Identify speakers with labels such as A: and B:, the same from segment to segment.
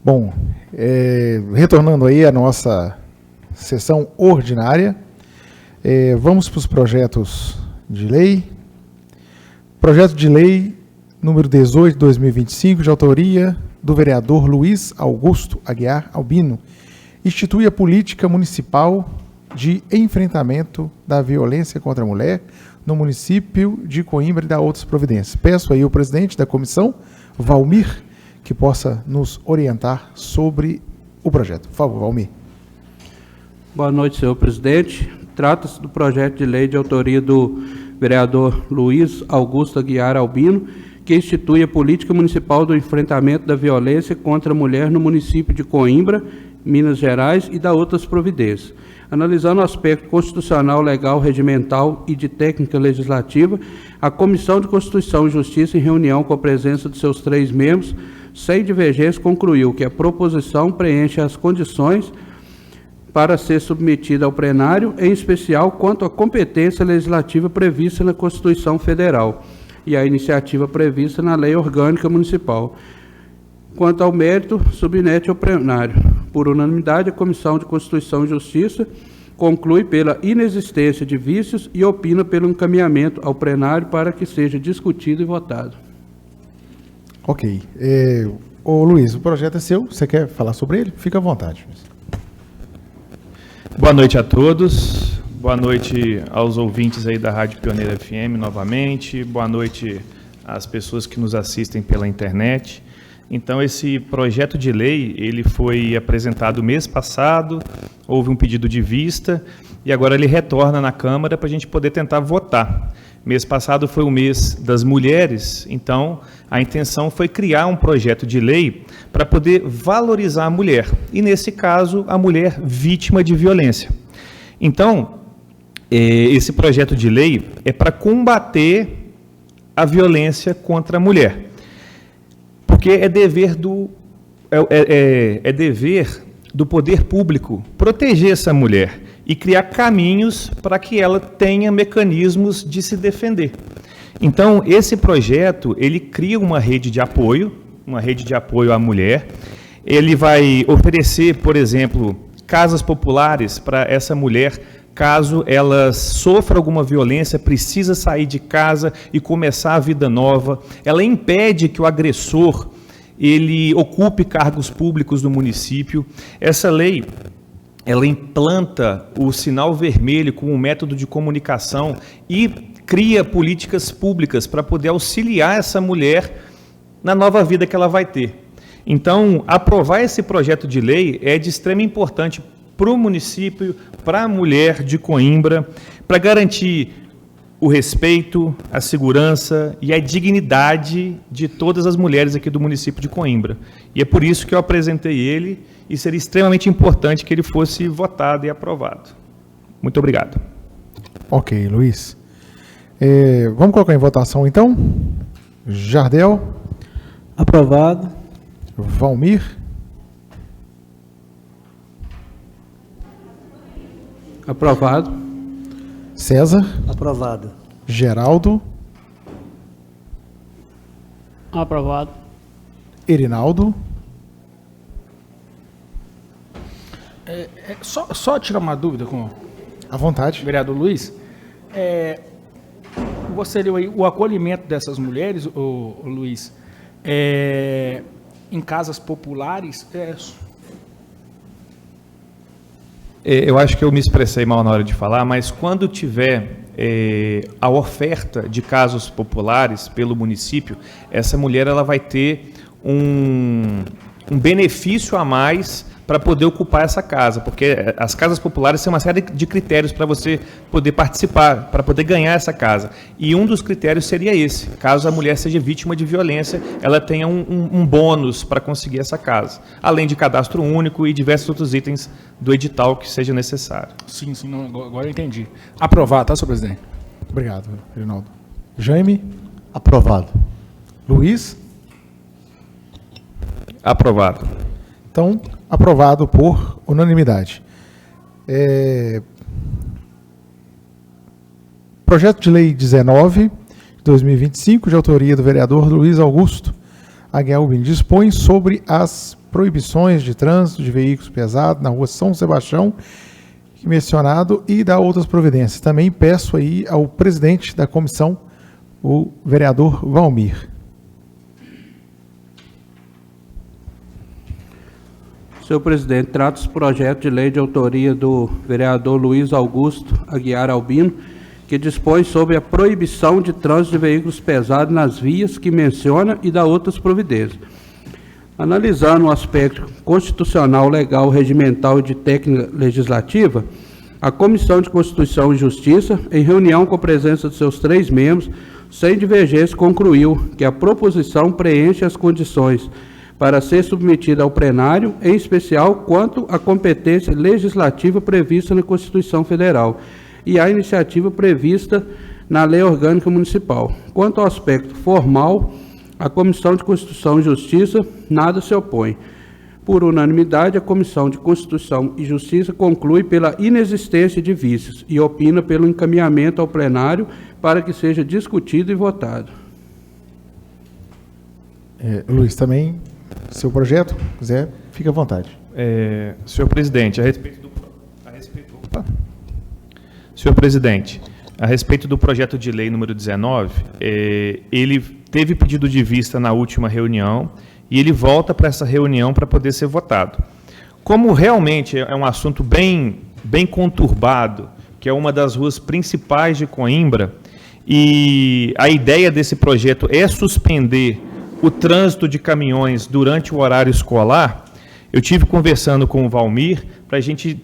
A: Bom, retornando aí à nossa sessão ordinária, vamos para os projetos de lei. Projeto de lei número 18 de 2025, de autoria do vereador Luiz Augusto Aguiar Albino, institui a política municipal de enfrentamento da violência contra a mulher no município de Coimbra e dá outras providências. Peço aí ao presidente da comissão, Valmir, que possa nos orientar sobre o projeto. Por favor, Valmir.
B: Boa noite, senhor presidente. Trata-se do projeto de lei de autoria do vereador Luiz Augusto Aguiar Albino, que institui a política municipal do enfrentamento da violência contra a mulher no município de Coimbra, Minas Gerais, e dá outras providências. Analisando o aspecto constitucional, legal, regimental e de técnica legislativa, a Comissão de Constituição e Justiça, em reunião com a presença de seus 3 membros, sem divergência, concluiu que a proposição preenche as condições para ser submetida ao plenário, em especial quanto à competência legislativa prevista na Constituição Federal e a iniciativa prevista na Lei Orgânica Municipal. Quanto ao mérito, submete ao plenário. Por unanimidade, a Comissão de Constituição e Justiça conclui pela inexistência de vícios e opina pelo encaminhamento ao plenário para que seja discutido e votado.
A: Ok. Ô Luiz, o projeto é seu, você quer falar sobre ele? Fica à vontade.
C: Boa noite a todos, boa noite aos ouvintes aí da Rádio Pioneira FM novamente, boa noite às pessoas que nos assistem pela internet. Então, esse projeto de lei, ele foi apresentado mês passado, houve um pedido de vista e agora ele retorna na Câmara para a gente poder tentar votar. Mês passado foi o mês das mulheres, então a intenção foi criar um projeto de lei para poder valorizar a mulher, e nesse caso a mulher vítima de violência. Então, esse projeto de lei é para combater a violência contra a mulher, porque é dever do poder público proteger essa mulher e criar caminhos para que ela tenha mecanismos de se defender. Então, esse projeto, ele cria uma rede de apoio à mulher. Ele vai oferecer, por exemplo, casas populares para essa mulher, caso ela sofra alguma violência, precisa sair de casa e começar a vida nova. Ela impede que o agressor ele ocupe cargos públicos no município. Essa lei, ela implanta o sinal vermelho como um método de comunicação e cria políticas públicas para poder auxiliar essa mulher na nova vida que ela vai ter. Então, aprovar esse projeto de lei é de extrema importância para o município, para a mulher de Coimbra, para garantir o respeito, a segurança e a dignidade de todas as mulheres aqui do município de Coimbra. E é por isso que eu apresentei ele e seria extremamente importante que ele fosse votado e aprovado. Muito obrigado.
A: Ok, Luiz. Vamos colocar em votação, então. Jardel.
D: Aprovado.
A: Valmir.
B: Aprovado.
A: César.
D: Aprovado.
A: Geraldo.
E: Aprovado.
A: Erinaldo.
F: Só tirar uma dúvida com
A: À vontade.
F: o vereador Luiz. Você leu aí o acolhimento dessas mulheres, o Luiz, em casas populares.
C: Eu acho que eu me expressei mal na hora de falar, mas quando tiver a oferta de casas populares pelo município, essa mulher ela vai ter um benefício a mais para poder ocupar essa casa, porque as casas populares têm uma série de critérios para você poder participar, para poder ganhar essa casa. E um dos critérios seria esse: caso a mulher seja vítima de violência, ela tenha um bônus para conseguir essa casa, além de cadastro único e diversos outros itens do edital que seja necessário.
F: Sim, não, agora eu entendi. Aprovado, tá, senhor presidente?
A: Obrigado, Erinaldo. Jaime.
D: Aprovado.
A: Luiz.
C: Aprovado.
A: Então, aprovado por unanimidade. Projeto de Lei 19, de 2025, de autoria do vereador Luiz Augusto Aguiar Albino, dispõe sobre as proibições de trânsito de veículos pesados na rua São Sebastião, mencionado, e dar outras providências. Também peço aí ao presidente da comissão, o vereador Valmir.
B: Senhor presidente, trata-se do projeto de lei de autoria do vereador Luiz Augusto Aguiar Albino, que dispõe sobre a proibição de trânsito de veículos pesados nas vias que menciona e dá outras providências. Analisando o aspecto constitucional, legal, regimental e de técnica legislativa, a Comissão de Constituição e Justiça, em reunião com a presença de seus 3 membros, sem divergência, concluiu que a proposição preenche as condições para ser submetida ao plenário, em especial quanto à competência legislativa prevista na Constituição Federal e à iniciativa prevista na Lei Orgânica Municipal. Quanto ao aspecto formal, a Comissão de Constituição e Justiça nada se opõe. Por unanimidade, a Comissão de Constituição e Justiça conclui pela inexistência de vícios e opina pelo encaminhamento ao plenário para que seja discutido e votado.
A: Luiz, também, seu projeto, quiser, fique à vontade.
C: Senhor presidente, Senhor presidente, a respeito do projeto de lei número 19, ele teve pedido de vista na última reunião e ele volta para essa reunião para poder ser votado. Como realmente é um assunto bem conturbado, que é uma das ruas principais de Coimbra, e a ideia desse projeto é suspender o trânsito de caminhões durante o horário escolar, eu tive conversando com o Valmir para a gente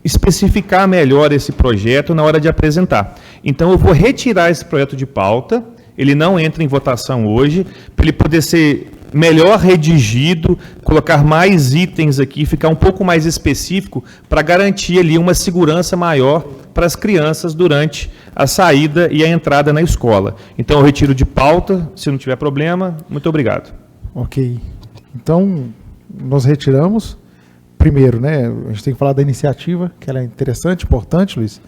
C: especificar melhor esse projeto na hora de apresentar. Então, eu vou retirar esse projeto de pauta, ele não entra em votação hoje, para ele poder ser melhor redigido, colocar mais itens aqui, ficar um pouco mais específico, para garantir ali uma segurança maior para as crianças durante a saída e a entrada na escola. Então, eu retiro de pauta, se não tiver problema. Muito obrigado.
A: Ok. Então, nós retiramos. Primeiro, né, a gente tem que falar da iniciativa, que ela é interessante, importante, Luiz.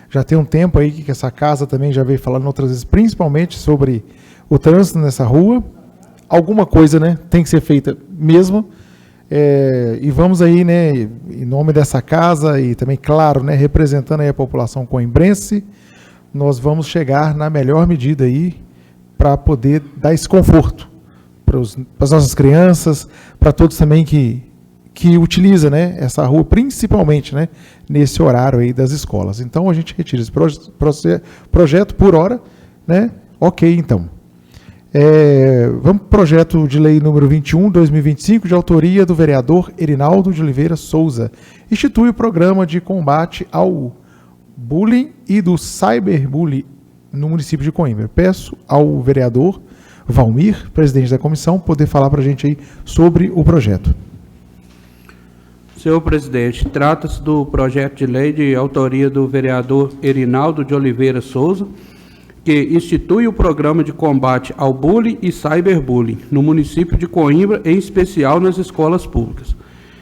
A: Já tem um tempo aí que essa casa também já veio falando outras vezes, principalmente sobre o trânsito nessa rua. Alguma coisa, né, tem que ser feita mesmo. E vamos aí, né, em nome dessa casa e também, claro, né, representando aí a população coimbrense, nós vamos chegar na melhor medida aí para poder dar esse conforto para as nossas crianças, para todos também que utiliza, né, essa rua, principalmente, né, nesse horário aí das escolas. Então, a gente retira esse projeto por hora, né? Ok, então. Vamos para o projeto de lei número 21/2025, de autoria do vereador Erinaldo de Oliveira Souza. Institui o programa de combate ao bullying e do cyberbullying no município de Coimbra. Peço ao vereador Valmir, presidente da comissão, poder falar para a gente aí sobre o projeto.
B: Senhor presidente, trata-se do projeto de lei de autoria do vereador Erinaldo de Oliveira Souza, que institui o programa de combate ao bullying e cyberbullying no município de Coimbra, em especial nas escolas públicas.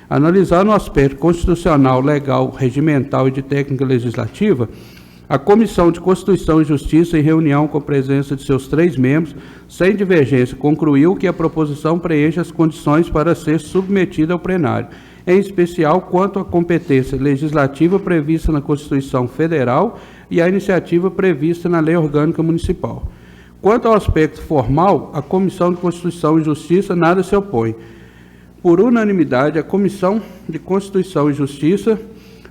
B: Analisando o aspecto constitucional, legal, regimental e de técnica legislativa, a Comissão de Constituição e Justiça, em reunião com a presença de seus 3 membros, sem divergência, concluiu que a proposição preenche as condições para ser submetida ao plenário, em especial quanto à competência legislativa prevista na Constituição Federal e à iniciativa prevista na Lei Orgânica Municipal. Quanto ao aspecto formal, a Comissão de Constituição e Justiça nada se opõe. Por unanimidade, a Comissão de Constituição e Justiça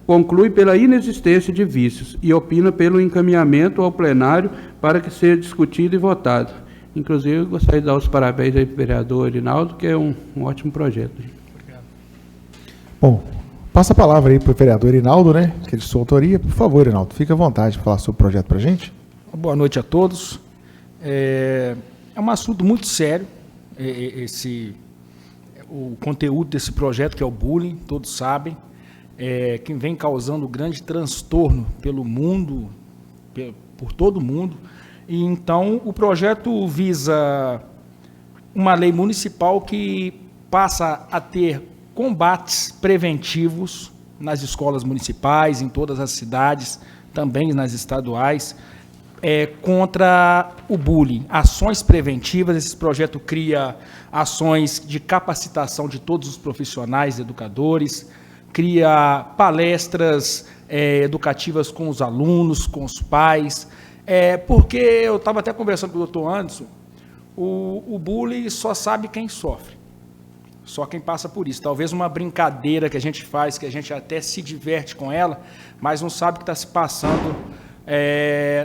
B: conclui pela inexistência de vícios e opina pelo encaminhamento ao plenário para que seja discutido e votado. Inclusive, eu gostaria de dar os parabéns aí para o vereador Erinaldo, que é um ótimo projeto.
A: Bom, passa a palavra aí para o vereador Erinaldo, né, que é de sua autoria. Por favor, Erinaldo, fique à vontade de falar sobre o projeto para a gente.
F: Boa noite a todos. É um assunto muito sério, o conteúdo desse projeto, que é o bullying, todos sabem, que vem causando grande transtorno pelo mundo, por todo o mundo. E então o projeto visa uma lei municipal que passa a ter combates preventivos nas escolas municipais, em todas as cidades, também nas estaduais, contra o bullying, ações preventivas. Esse projeto cria ações de capacitação de todos os profissionais, educadores, cria palestras educativas com os alunos, com os pais, porque eu estava até conversando com o doutor Anderson, o bullying só sabe quem sofre, só quem passa por isso. Talvez uma brincadeira que a gente faz, que a gente até se diverte com ela, mas não sabe o que está se passando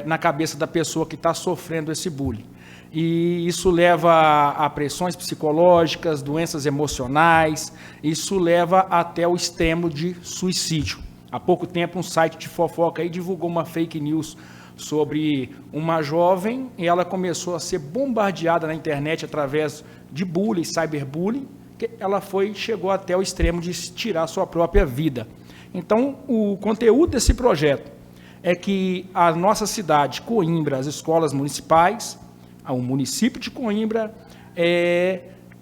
F: na cabeça da pessoa que está sofrendo esse bullying. E isso leva a pressões psicológicas, doenças emocionais, isso leva até o extremo de suicídio. Há pouco tempo, um site de fofoca aí divulgou uma fake news sobre uma jovem, e ela começou a ser bombardeada na internet através de bullying, cyberbullying, que ela chegou até o extremo de tirar sua própria vida. Então, o conteúdo desse projeto é que a nossa cidade, Coimbra, as escolas municipais, o município de Coimbra,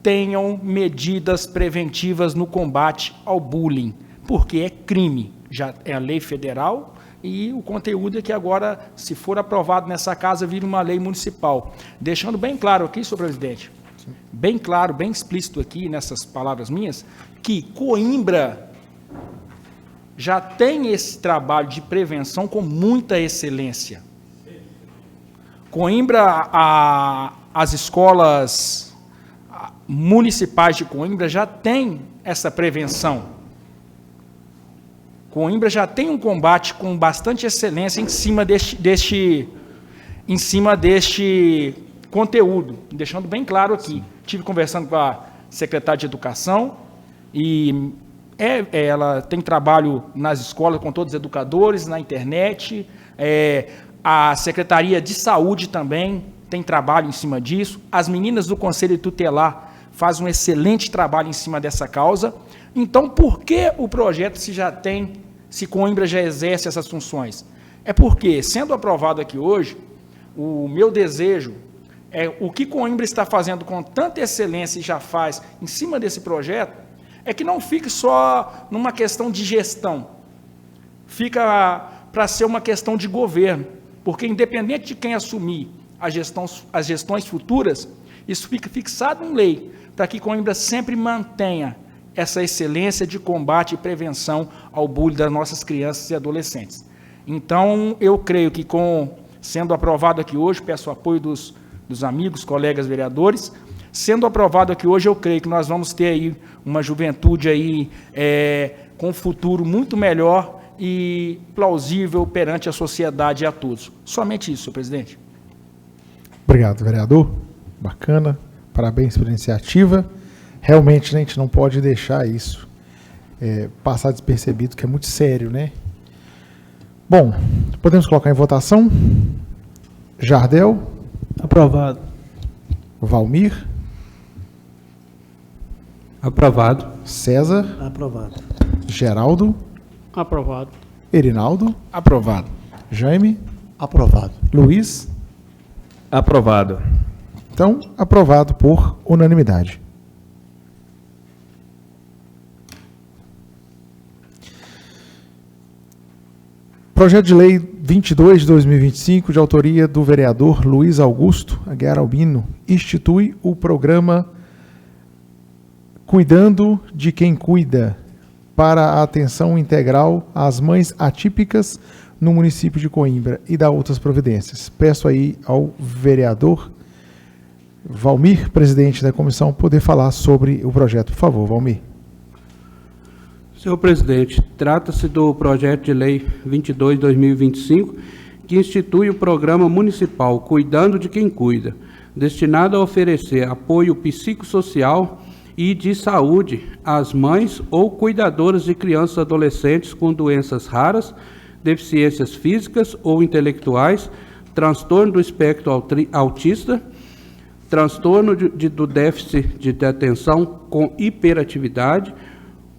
F: tenham medidas preventivas no combate ao bullying, porque é crime, já é a lei federal, e o conteúdo é que agora, se for aprovado nessa casa, vira uma lei municipal. Deixando bem claro aqui, senhor presidente, bem claro, bem explícito aqui nessas palavras minhas, que Coimbra já tem esse trabalho de prevenção com muita excelência. Coimbra, as escolas municipais de Coimbra já têm essa prevenção. Coimbra já tem um combate com bastante excelência em cima deste conteúdo, deixando bem claro aqui. Estive conversando com a secretária de Educação e ela tem trabalho nas escolas com todos os educadores, na internet, a Secretaria de Saúde também tem trabalho em cima disso, as meninas do Conselho Tutelar fazem um excelente trabalho em cima dessa causa. Então, por que o projeto se Coimbra já exerce essas funções? É porque, sendo aprovado aqui hoje, o meu desejo o que Coimbra está fazendo com tanta excelência e já faz em cima desse projeto, é que não fique só numa questão de gestão, fica para ser uma questão de governo, porque independente de quem assumir as gestões futuras, isso fica fixado em lei, para que Coimbra sempre mantenha essa excelência de combate e prevenção ao bullying das nossas crianças e adolescentes. Então, eu creio que, sendo aprovado aqui hoje, peço o apoio dos amigos, colegas vereadores, sendo aprovado aqui hoje, eu creio que nós vamos ter aí uma juventude aí, com um futuro muito melhor e plausível perante a sociedade e a todos. Somente isso, senhor presidente.
A: Obrigado, vereador. Bacana. Parabéns pela iniciativa. Realmente, né, a gente não pode deixar isso passar despercebido, que é muito sério, né? Bom, podemos colocar em votação. Jardel.
D: Aprovado.
A: Valmir.
B: Aprovado.
A: César.
D: Aprovado.
A: Geraldo.
E: Aprovado.
A: Erinaldo.
F: Aprovado.
A: Jaime.
D: Aprovado.
A: Luiz.
C: Aprovado.
A: Então, aprovado por unanimidade. Projeto de Lei 22 de 2025, de autoria do vereador Luiz Augusto Aguiar Albino, institui o programa Cuidando de Quem Cuida, para a atenção integral às mães atípicas no município de Coimbra e dá outras providências. Peço aí ao vereador Valmir, presidente da comissão, poder falar sobre o projeto. Por favor, Valmir.
B: Senhor presidente, trata-se do projeto de lei 22 de 2025, que institui o programa municipal Cuidando de Quem Cuida, destinado a oferecer apoio psicossocial e de saúde às mães ou cuidadoras de crianças e adolescentes com doenças raras, deficiências físicas ou intelectuais, transtorno do espectro autista, transtorno do déficit de atenção com hiperatividade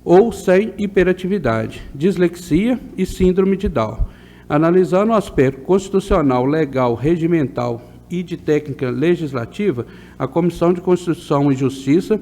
B: ou sem hiperatividade, dislexia e síndrome de Down. Analisando o aspecto constitucional, legal, regimental e de técnica legislativa, a Comissão de Constituição e Justiça,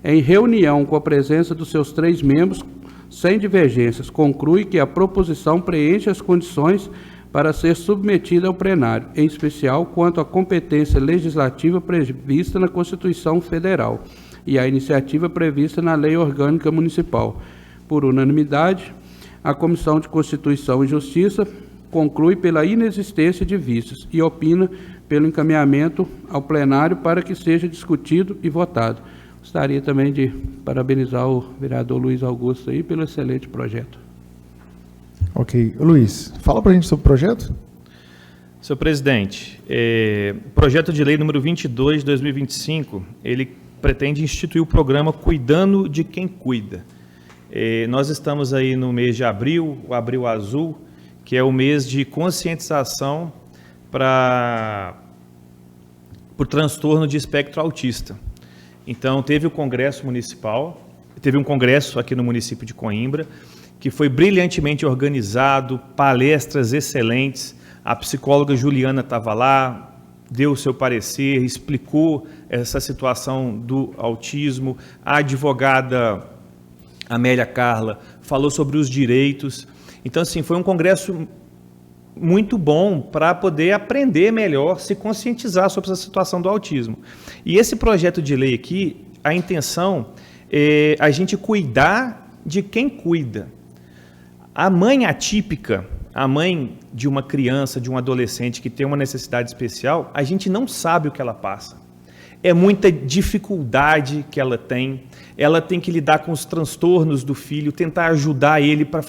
B: em reunião com a presença dos seus 3 membros, sem divergências, conclui que a proposição preenche as condições para ser submetida ao plenário, em especial quanto à competência legislativa prevista na Constituição Federal e à iniciativa prevista na Lei Orgânica Municipal. Por unanimidade, a Comissão de Constituição e Justiça conclui pela inexistência de vícios e opina pelo encaminhamento ao plenário para que seja discutido e votado. Gostaria também de parabenizar o vereador Luiz Augusto aí pelo excelente projeto.
A: Ok. Luiz, fala para a gente sobre o projeto.
C: Senhor presidente, o projeto de lei número 22 de 2025, ele pretende instituir o programa Cuidando de Quem Cuida. Nós estamos aí no mês de abril, o Abril Azul, que é o mês de conscientização por transtorno de espectro autista. Então, teve o Congresso Municipal, teve um congresso aqui no município de Coimbra, que foi brilhantemente organizado, palestras excelentes. A psicóloga Juliana estava lá, deu o seu parecer, explicou essa situação do autismo. A advogada Amélia Carla falou sobre os direitos. Então, assim, foi um congresso muito bom para poder aprender melhor, se conscientizar sobre essa situação do autismo. E esse projeto de lei aqui, a intenção é a gente cuidar de quem cuida. A mãe atípica, a mãe de uma criança, de um adolescente que tem uma necessidade especial, a gente não sabe o que ela passa. É muita dificuldade que ela tem que lidar com os transtornos do filho, tentar ajudar ele para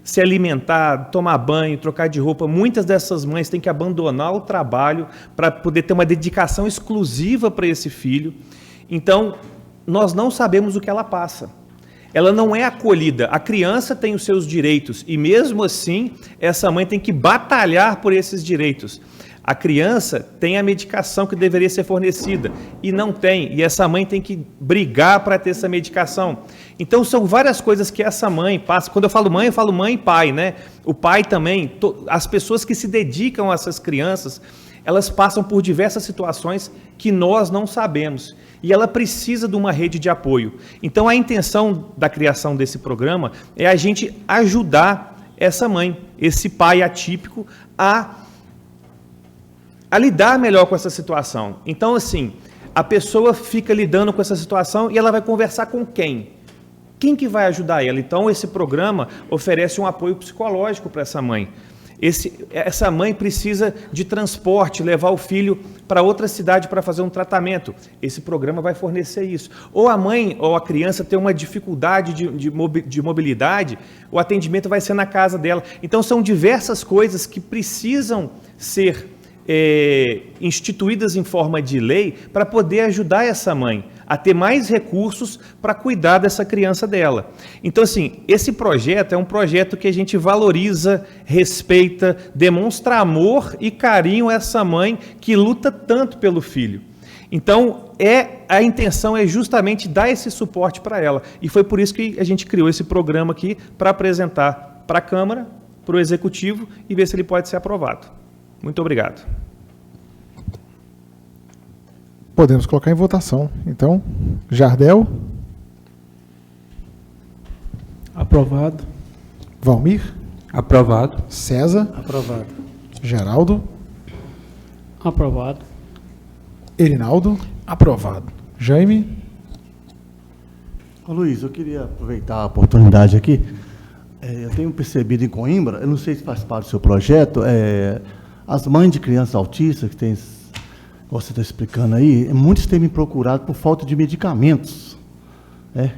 C: se alimentar, tomar banho, trocar de roupa. Muitas dessas mães têm que abandonar o trabalho para poder ter uma dedicação exclusiva para esse filho. Então, nós não sabemos o que ela passa. Ela não é acolhida. A criança tem os seus direitos e, mesmo assim, essa mãe tem que batalhar por esses direitos. A criança tem a medicação que deveria ser fornecida e não tem, e essa mãe tem que brigar para ter essa medicação. Então, são várias coisas que essa mãe passa. Quando eu falo mãe e pai, né? O pai também, as pessoas que se dedicam a essas crianças, elas passam por diversas situações que nós não sabemos. E ela precisa de uma rede de apoio. Então, a intenção da criação desse programa é a gente ajudar essa mãe, esse pai atípico, a lidar melhor com essa situação. Então, assim, a pessoa fica lidando com essa situação e ela vai conversar com quem? Quem que vai ajudar ela? Então, esse programa oferece um apoio psicológico para essa mãe. Essa mãe precisa de transporte, levar o filho para outra cidade para fazer um tratamento. Esse programa vai fornecer isso. Ou a mãe ou a criança tem uma dificuldade de mobilidade, o atendimento vai ser na casa dela. Então, são diversas coisas que precisam ser instituídas em forma de lei para poder ajudar essa mãe a ter mais recursos para cuidar dessa criança dela. Então, assim, esse projeto é um projeto que a gente valoriza, respeita, demonstra amor e carinho a essa mãe que luta tanto pelo filho. Então, a intenção é justamente dar esse suporte para ela. E foi por isso que a gente criou esse programa aqui para apresentar para a Câmara, para o Executivo e ver se ele pode ser aprovado. Muito obrigado.
A: Podemos colocar em votação. Então, Jardel.
D: Aprovado.
A: Valmir.
B: Aprovado.
A: César.
D: Aprovado.
A: Geraldo.
D: Aprovado.
A: Erinaldo.
F: Aprovado.
A: Jaime.
E: Ô Luiz, eu queria aproveitar a oportunidade aqui. Eu tenho percebido em Coimbra, eu não sei se faz parte do seu projeto, as mães de crianças autistas, que tem, como você está explicando aí, muitos têm me procurado por falta de medicamentos.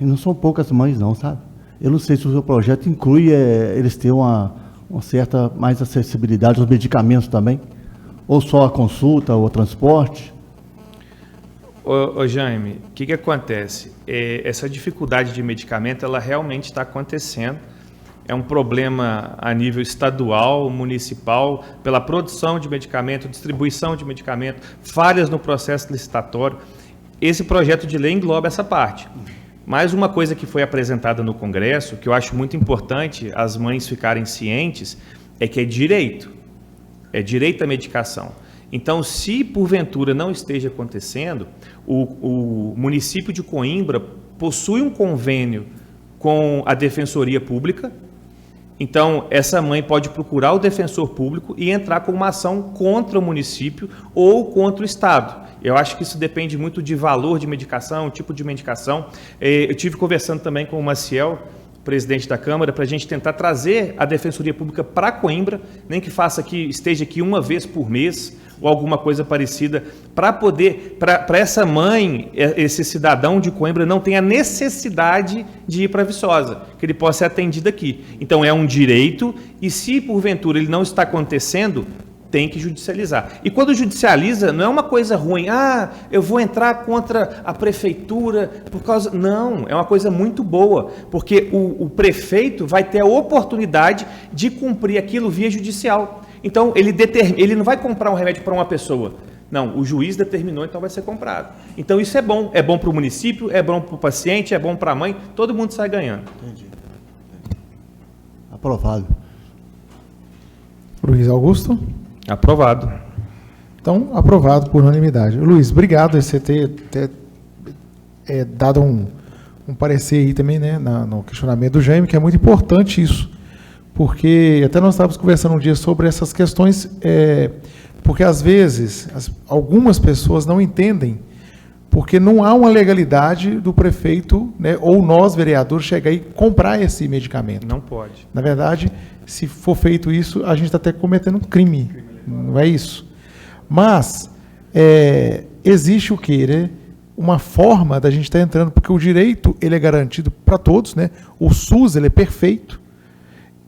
E: E não são poucas mães não, sabe? Eu não sei se o seu projeto inclui eles terem uma certa mais acessibilidade aos medicamentos também, ou só a consulta ou o transporte.
C: Ô Jaime, o que acontece? Essa dificuldade de medicamento, ela realmente está acontecendo. É um problema a nível estadual, municipal, pela produção de medicamento, distribuição de medicamento, falhas no processo licitatório. Esse projeto de lei engloba essa parte. Mais uma coisa que foi apresentada no Congresso, que eu acho muito importante as mães ficarem cientes, é que é direito à medicação. Então, se porventura não esteja acontecendo, o município de Coimbra possui um convênio com a Defensoria Pública Então, essa mãe pode procurar o defensor público e entrar com uma ação contra o município ou contra o Estado. Eu acho que isso depende muito de valor de medicação, tipo de medicação. Eu tive conversando também com o Maciel, presidente da Câmara, para a gente tentar trazer a Defensoria Pública para Coimbra, nem que esteja aqui uma vez por mês, ou alguma coisa parecida, para essa mãe, esse cidadão de Coimbra não tenha necessidade de ir para Viçosa, que ele possa ser atendido aqui. Então é um direito, e se porventura ele não está acontecendo, tem que judicializar. E quando judicializa, não é uma coisa ruim. Eu vou entrar contra a prefeitura por causa... Não, é uma coisa muito boa, porque o prefeito vai ter a oportunidade de cumprir aquilo via judicial. Então, ele não vai comprar um remédio para uma pessoa. Não, o juiz determinou, então vai ser comprado. Então, isso é bom. É bom para o município, é bom para o paciente, é bom para a mãe, todo mundo sai ganhando.
E: Entendi. Aprovado.
A: Luiz Augusto?
C: Aprovado.
A: Então, aprovado por unanimidade. Luiz, obrigado por você ter dado um parecer aí também, né, no questionamento do Jaime, que é muito importante isso, porque até nós estávamos conversando um dia sobre essas questões, porque às vezes algumas pessoas não entendem, porque não há uma legalidade do prefeito, né, ou nós, vereadores, chegar e comprar esse medicamento.
C: Não pode.
A: Na verdade, se for feito isso, a gente está até cometendo um crime. Não é isso? Mas existe o quê, né? Uma forma da gente estar entrando, porque o direito ele é garantido para todos, né? O SUS ele é perfeito,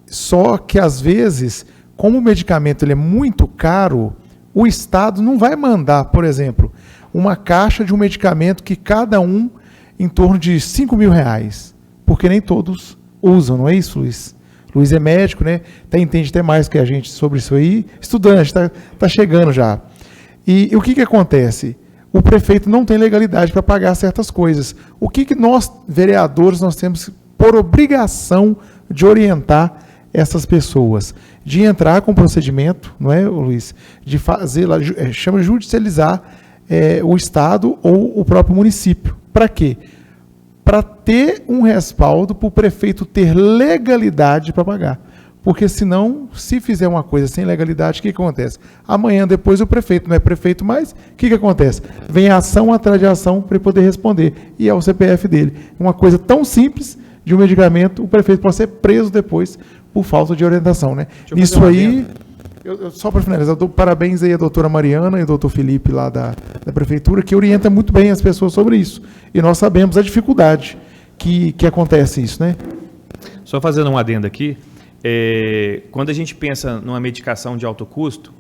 A: só que às vezes, como o medicamento ele é muito caro, o Estado não vai mandar, por exemplo, uma caixa de um medicamento que cada um em torno de R$5.000, porque nem todos usam, não é isso, Luiz? Luiz é médico, né? Entende até mais que a gente sobre isso aí. Estudante, está chegando já. E o que acontece? O prefeito não tem legalidade para pagar certas coisas. O que nós, vereadores, nós temos por obrigação de orientar essas pessoas? De entrar com procedimento, não é, Luiz? De fazer, chama judicializar o Estado ou o próprio município. Para quê? Para ter um respaldo para o prefeito ter legalidade para pagar. Porque senão, se fizer uma coisa sem legalidade, o que acontece? Amanhã, depois, o prefeito não é prefeito mais, o que acontece? Vem ação atrás de ação para ele poder responder. E é o CPF dele. Uma coisa tão simples de um medicamento, o prefeito pode ser preso depois por falta de orientação. Né? Isso aí, só para finalizar, eu dou parabéns aí à doutora Mariana e ao doutor Felipe lá da prefeitura, que orienta muito bem as pessoas sobre isso. E nós sabemos a dificuldade que acontece isso, né?
C: Só fazendo um adendo aqui, quando a gente pensa numa medicação de alto custo,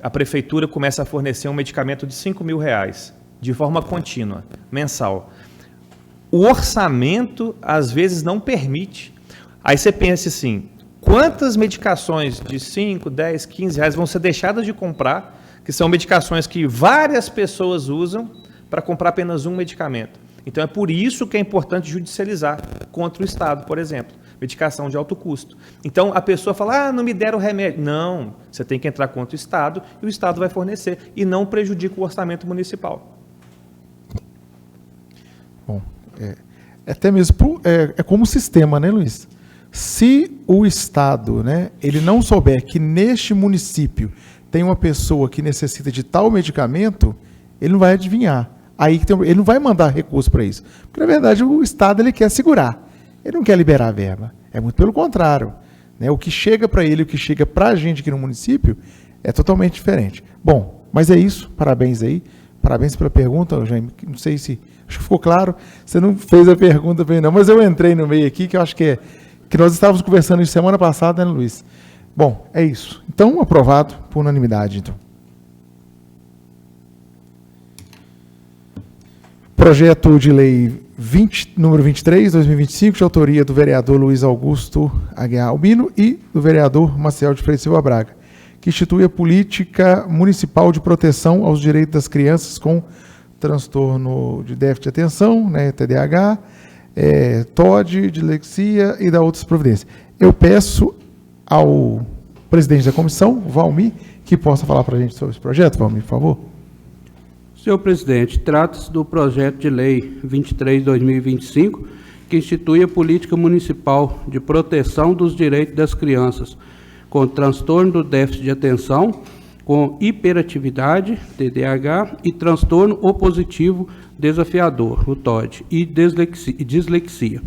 C: a prefeitura começa a fornecer um medicamento de R$5.000, de forma contínua, mensal. O orçamento, às vezes, não permite. Aí você pensa assim, quantas medicações de 5, 10, 15 reais vão ser deixadas de comprar, que são medicações que várias pessoas usam para comprar apenas um medicamento. Então, é por isso que é importante judicializar contra o Estado, por exemplo. Medicação de alto custo. Então, a pessoa fala, não me deram remédio. Não, você tem que entrar contra o Estado e o Estado vai fornecer e não prejudica o orçamento municipal.
A: Bom, até mesmo como sistema, né, Luiz? Se o Estado, né, ele não souber que neste município tem uma pessoa que necessita de tal medicamento, ele não vai adivinhar. Aí ele não vai mandar recurso para isso. Porque, na verdade, o Estado ele quer segurar. Ele não quer liberar a verba. É muito pelo contrário. Né? O que chega para ele, o que chega para a gente aqui no município, é totalmente diferente. Bom, mas é isso. Parabéns aí. Parabéns pela pergunta, Jaime. Não sei se... Acho que ficou claro. Você não fez a pergunta bem, não. Mas eu entrei no meio aqui, que eu acho que nós estávamos conversando isso semana passada, né, Luiz? Bom, é isso. Então, aprovado por unanimidade, então. Projeto de lei número 23, 2025, de autoria do vereador Luiz Augusto Aguiar Albino e do vereador Maciel de Freitas Silva Braga, que institui a política municipal de proteção aos direitos das crianças com transtorno de déficit de atenção, né, TDAH, TOD, dislexia e da outras providências. Eu peço ao presidente da comissão, Valmir, que possa falar para a gente sobre esse projeto. Valmir, por favor.
B: Senhor presidente, trata-se do projeto de lei 23/2025, que institui a política municipal de proteção dos direitos das crianças com transtorno do déficit de atenção, com hiperatividade, TDAH, e transtorno opositivo desafiador, o TOD, e dislexia.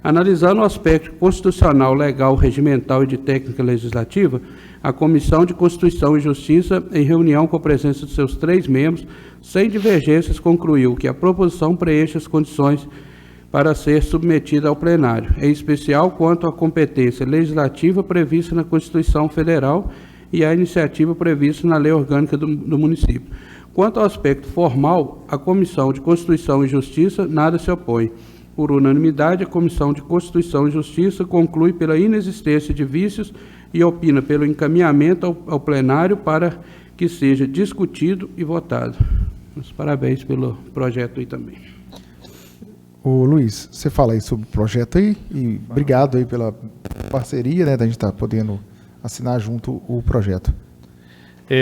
B: Analisando o aspecto constitucional, legal, regimental e de técnica legislativa, a Comissão de Constituição e Justiça, em reunião com a presença de seus 3 membros, sem divergências, concluiu que a proposição preenche as condições para ser submetida ao plenário, em especial quanto à competência legislativa prevista na Constituição Federal e à iniciativa prevista na Lei Orgânica do município. Quanto ao aspecto formal, a Comissão de Constituição e Justiça nada se opõe. Por unanimidade, a Comissão de Constituição e Justiça conclui pela inexistência de vícios e opina pelo encaminhamento ao plenário para que seja discutido e votado. Os parabéns pelo projeto aí também.
A: Ô Luiz, você fala aí sobre o projeto aí e obrigado aí pela parceria, né, da gente estar podendo assinar junto o projeto.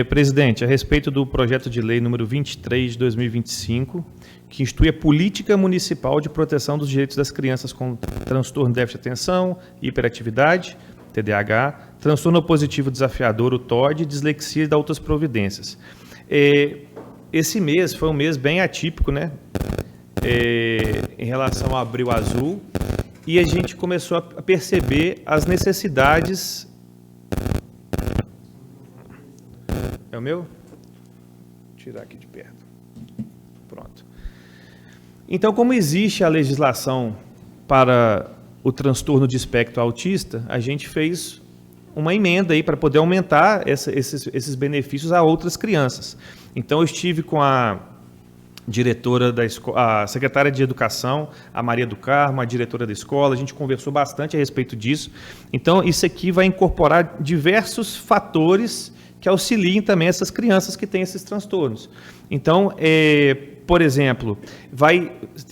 C: Presidente, a respeito do projeto de lei número 23 de 2025, que institui a política municipal de proteção dos direitos das crianças com transtorno de déficit de atenção, hiperatividade, TDAH, transtorno opositivo desafiador, o TOD, dislexia e da outras providências. Esse mês foi um mês bem atípico, né? Em relação ao Abril Azul, e a gente começou a perceber as necessidades. É o meu? Vou tirar aqui de perto. Pronto. Então, como existe a legislação para o transtorno de espectro autista, a gente fez uma emenda aí para poder aumentar esses benefícios a outras crianças. Então, eu estive com a diretora da escola, a secretária de Educação, a Maria do Carmo, a diretora da escola, a gente conversou bastante a respeito disso. Então, isso aqui vai incorporar diversos fatores que auxiliem também essas crianças que têm esses transtornos. Então, por exemplo,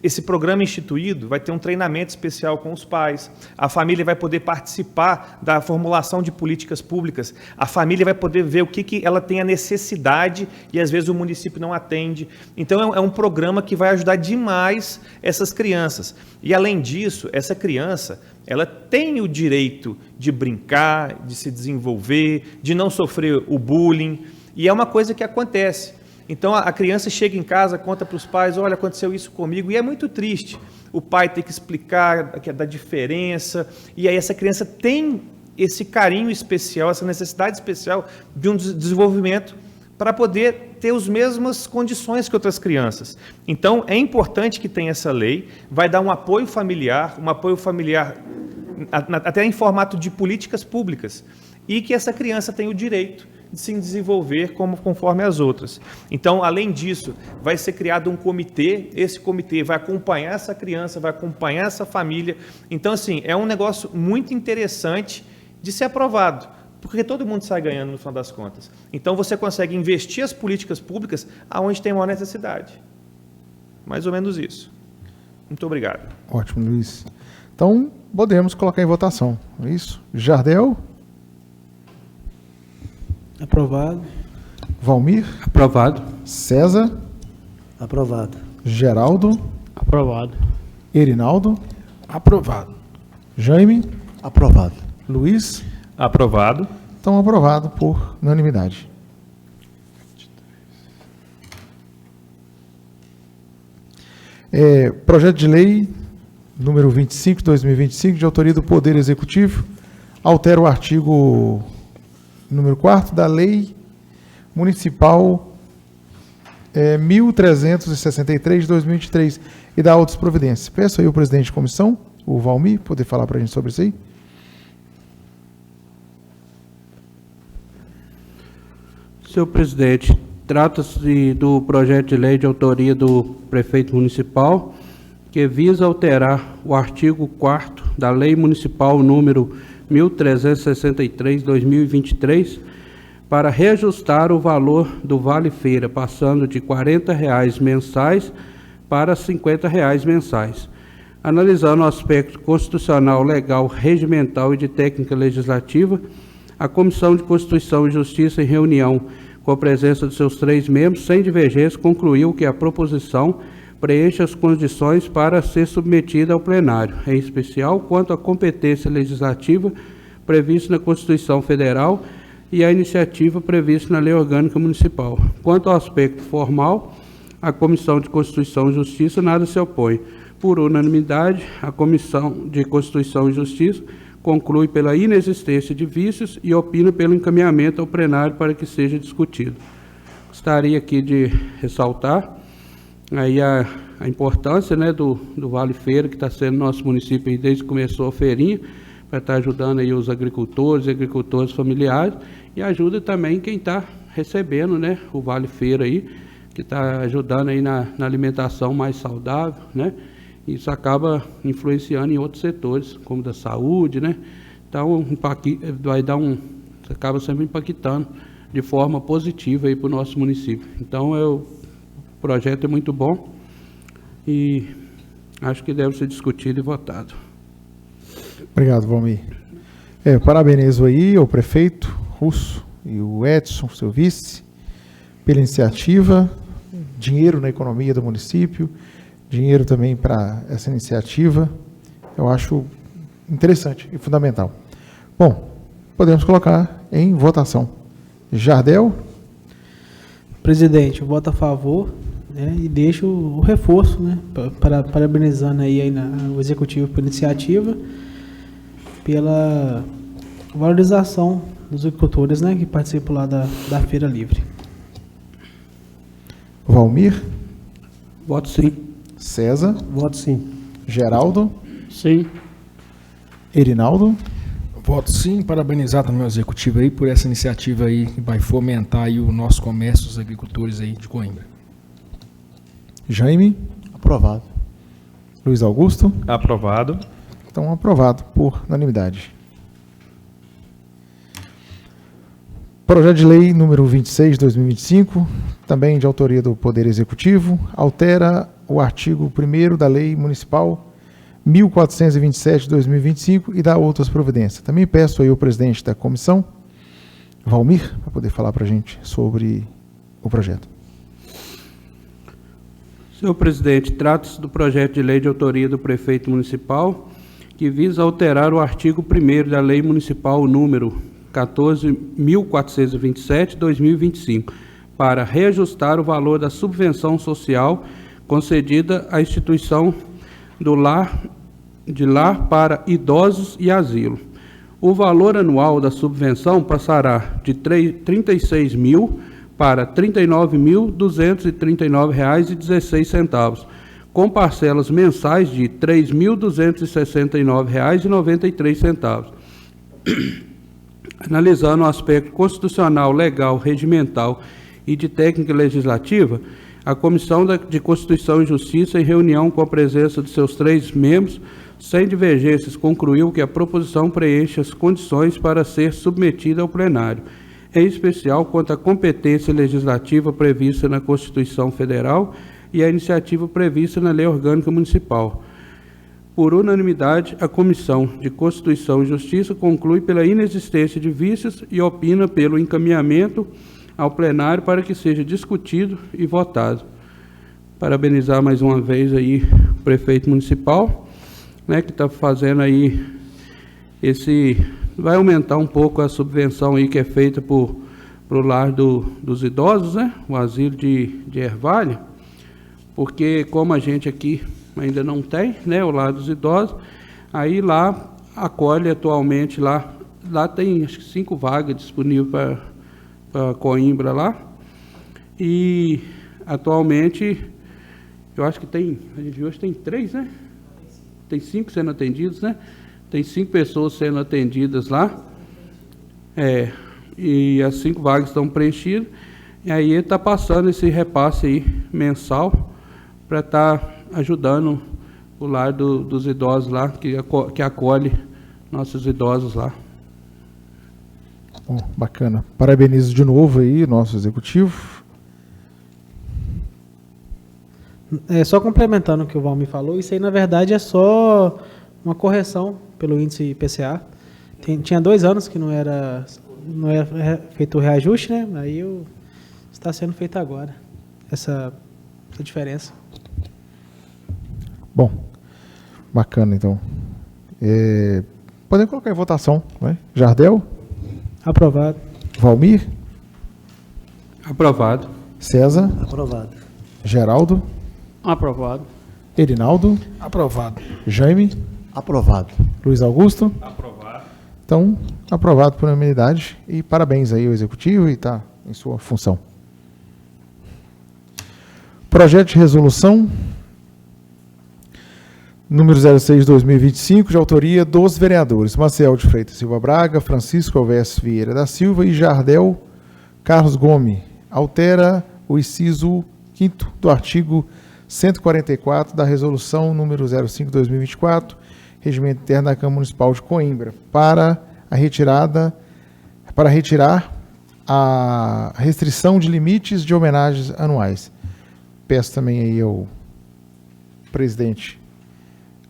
C: esse programa instituído vai ter um treinamento especial com os pais, a família vai poder participar da formulação de políticas públicas, a família vai poder ver o que ela tem a necessidade e às vezes o município não atende. Então é um programa que vai ajudar demais essas crianças. E além disso, essa criança, ela tem o direito de brincar, de se desenvolver, de não sofrer o bullying, e é uma coisa que acontece. Então, a criança chega em casa, conta para os pais, olha, aconteceu isso comigo, e é muito triste. O pai tem que explicar da diferença, e aí essa criança tem esse carinho especial, essa necessidade especial de um desenvolvimento para poder ter as mesmas condições que outras crianças. Então, é importante que tenha essa lei, vai dar um apoio familiar até em formato de políticas públicas, e que essa criança tem o direito de se desenvolver conforme as outras. Então, além disso, vai ser criado um comitê, esse comitê vai acompanhar essa criança, vai acompanhar essa família. Então, assim, é um negócio muito interessante de ser aprovado, porque todo mundo sai ganhando no final das contas. Então, você consegue investir as políticas públicas aonde tem maior necessidade. Mais ou menos isso. Muito obrigado.
A: Ótimo, Luiz. Então, podemos colocar em votação. É isso? Jardel?
D: Aprovado.
A: Valmir?
B: Aprovado.
A: César?
D: Aprovado.
A: Geraldo?
D: Aprovado.
A: Erinaldo?
F: Aprovado.
A: Jaime?
E: Aprovado.
A: Luiz?
C: Aprovado.
A: Então, aprovado por unanimidade. Projeto de lei número 25 de 2025, de autoria do Poder Executivo, altera o artigo número 4º da Lei Municipal 1363 de 2023 e dá outras providências. Peço aí o presidente de comissão, o Valmir, poder falar para a gente sobre isso aí.
B: Senhor presidente, trata-se do projeto de lei de autoria do prefeito municipal, que visa alterar o artigo 4º da Lei Municipal número 1363/2023 para reajustar o valor do vale-feira, passando de R$ 40,00 mensais para R$ 50,00 mensais. Analisando o aspecto constitucional, legal, regimental e de técnica legislativa, a Comissão de Constituição e Justiça, em reunião com a presença de seus 3 membros, sem divergência, concluiu que a proposição preencha as condições para ser submetida ao plenário, em especial quanto à competência legislativa prevista na Constituição Federal e a iniciativa prevista na Lei Orgânica Municipal. Quanto ao aspecto formal, a Comissão de Constituição e Justiça nada se opõe. Por unanimidade, a Comissão de Constituição e Justiça conclui pela inexistência de vícios e opina pelo encaminhamento ao plenário para que seja discutido. Gostaria aqui de ressaltar aí a importância, né, do Vale Feira, que está sendo nosso município aí desde que começou a feirinha, para estar ajudando aí os agricultores e agricultores familiares, e ajuda também quem está recebendo, né, o Vale Feira aí, que está ajudando aí na alimentação mais saudável, né? Isso acaba influenciando em outros setores, como da saúde, né? Então, acaba sempre impactando de forma positiva aí para o nosso município. Então, o projeto é muito bom e acho que deve ser discutido e votado.
A: Obrigado, Valmir. Parabenizo aí ao prefeito Russo e o Edson, seu vice, pela iniciativa, dinheiro na economia do município, dinheiro também para essa iniciativa. Eu acho interessante e fundamental. Bom, podemos colocar em votação. Jardel?
D: Presidente, eu voto a favor, né, e deixo o reforço, né, parabenizando aí o Executivo pela iniciativa, pela valorização dos agricultores, né, que participam lá da Feira Livre.
A: Valmir?
B: Voto sim.
A: César?
D: Voto sim.
A: Geraldo?
B: Sim.
A: Erinaldo?
F: Voto sim, parabenizar também o Executivo aí por essa iniciativa aí que vai fomentar aí o nosso comércio, os agricultores aí de Coimbra.
A: Jaime?
E: Aprovado.
A: Luiz Augusto?
C: Aprovado.
A: Então, aprovado por unanimidade. Projeto de lei número 26 de 2025, também de autoria do Poder Executivo, altera o artigo 1º da Lei Municipal 1427 de 2025 e dá outras providências. Também peço aí ao presidente da comissão, Valmir, para poder falar para a gente sobre o projeto.
B: Senhor presidente, trata-se do projeto de lei de autoria do prefeito municipal, que visa alterar o artigo 1º da Lei Municipal número 14.427 de 2025, para reajustar o valor da subvenção social concedida à instituição de lar para idosos e asilo. O valor anual da subvenção passará de R$ 36.000 para R$ 39.239,16, com parcelas mensais de R$ 3.269,93. Analisando o aspecto constitucional, legal, regimental e de técnica legislativa, a Comissão de Constituição e Justiça, em reunião com a presença de seus 3 membros, sem divergências, concluiu que a proposição preenche as condições para ser submetida ao plenário, em especial quanto à competência legislativa prevista na Constituição Federal e a iniciativa prevista na Lei Orgânica Municipal. Por unanimidade, a Comissão de Constituição e Justiça conclui pela inexistência de vícios e opina pelo encaminhamento ao plenário para que seja discutido e votado. Parabenizar mais uma vez aí o prefeito municipal, né, que está fazendo aí vai aumentar um pouco a subvenção aí que é feita para o lar dos idosos, né, o asilo de Ervalha, porque como a gente aqui ainda não tem, né, o lar dos idosos, aí lá acolhe atualmente, lá tem acho que 5 vagas disponíveis para Coimbra lá, e atualmente eu acho que a gente hoje tem 3, né? Tem 5 sendo atendidos, né? Tem 5 pessoas sendo atendidas lá, e as 5 vagas estão preenchidas, e aí ele está passando esse repasse aí mensal para estar ajudando o lar dos idosos lá, que acolhe nossos idosos lá.
A: Bom, bacana. Parabenizo de novo aí nosso executivo.
D: Só complementando o que o Valmir falou, isso aí na verdade é só uma correção pelo índice IPCA. Tinha 2 anos que não era feito o reajuste, né? Aí está sendo feito agora essa diferença.
A: Bom, bacana, então. Podemos colocar em votação, né? Jardel,
D: Aprovado.
A: Valmir,
B: Aprovado.
A: César,
E: Aprovado.
A: Geraldo,
G: Aprovado.
A: Erinaldo,
F: Aprovado.
A: Jaime,
E: Aprovado.
A: Luiz Augusto. Aprovado. Então, aprovado por unanimidade e parabéns aí ao Executivo e está em sua função. Projeto de resolução número 06/2025, de autoria dos vereadores Maciel de Freitas Silva Braga, Francisco Alves Vieira da Silva e Jardel Carlos Gomes. Altera o inciso 5º do artigo 144 da resolução número 05/2024, Regimento Interno da Câmara Municipal de Coimbra, para retirar a restrição de limites de homenagens anuais. Peço também aí ao presidente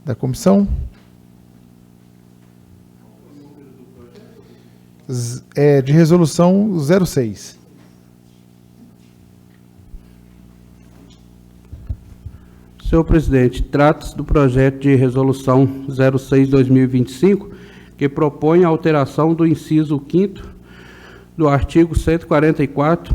A: da comissão. De resolução 06.
B: Senhor presidente, trata-se do projeto de resolução 06/2025, que propõe a alteração do inciso 5º do artigo 144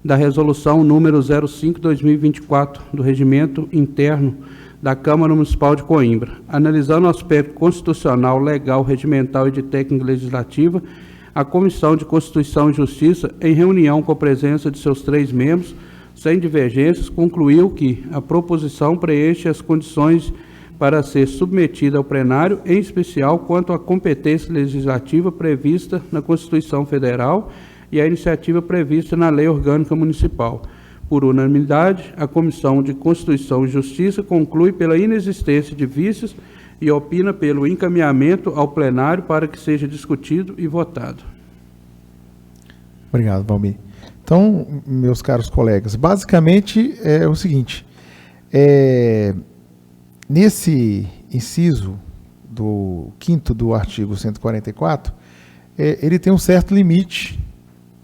B: da resolução número 05/2024 do Regimento Interno da Câmara Municipal de Coimbra. Analisando o aspecto constitucional, legal, regimental e de técnica legislativa, a Comissão de Constituição e Justiça, em reunião com a presença de seus 3 membros, sem divergências, concluiu que a proposição preenche as condições para ser submetida ao plenário, em especial quanto à competência legislativa prevista na Constituição Federal e a iniciativa prevista na Lei Orgânica Municipal. Por unanimidade, a Comissão de Constituição e Justiça conclui pela inexistência de vícios e opina pelo encaminhamento ao plenário para que seja discutido e votado.
A: Obrigado, Valmir. Então, meus caros colegas, basicamente é o seguinte, nesse inciso do 5º do artigo 144, ele tem um certo limite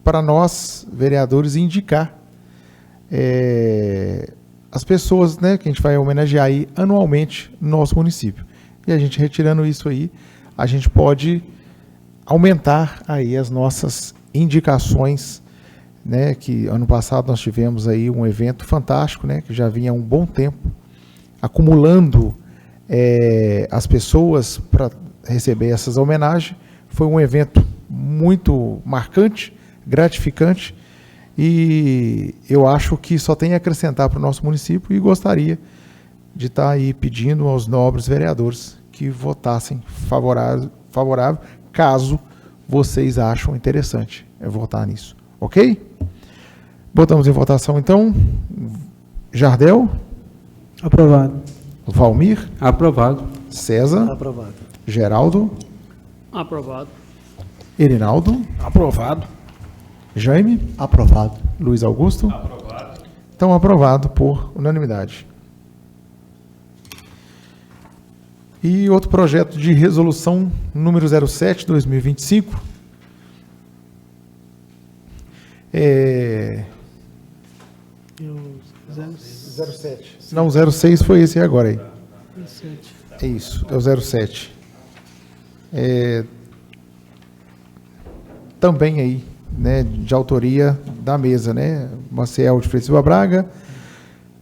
A: para nós, vereadores, indicar as pessoas, né, que a gente vai homenagear aí anualmente no nosso município. E a gente retirando isso aí, a gente pode aumentar aí as nossas indicações, né, que ano passado nós tivemos aí um evento fantástico, né, que já vinha há um bom tempo, acumulando as pessoas para receber essas homenagens. Foi um evento muito marcante, gratificante, e eu acho que só tem a acrescentar para o nosso município e gostaria de estar aí pedindo aos nobres vereadores que votassem favorável, caso vocês acham interessante votar nisso. Ok? Botamos em votação, então. Jardel?
D: Aprovado.
A: Valmir?
B: Aprovado.
A: César?
E: Aprovado.
A: Geraldo?
G: Aprovado.
A: Erinaldo?
F: Aprovado.
A: Jaime?
E: Aprovado.
A: Luiz Augusto? Aprovado. Então, aprovado por unanimidade. E outro projeto de resolução número 07/2025. 07. Não, 06 foi esse agora aí.
D: 17.
A: É isso, é o 07. Também aí, né, de autoria da mesa, né? Maciel de Freitas Silva Braga,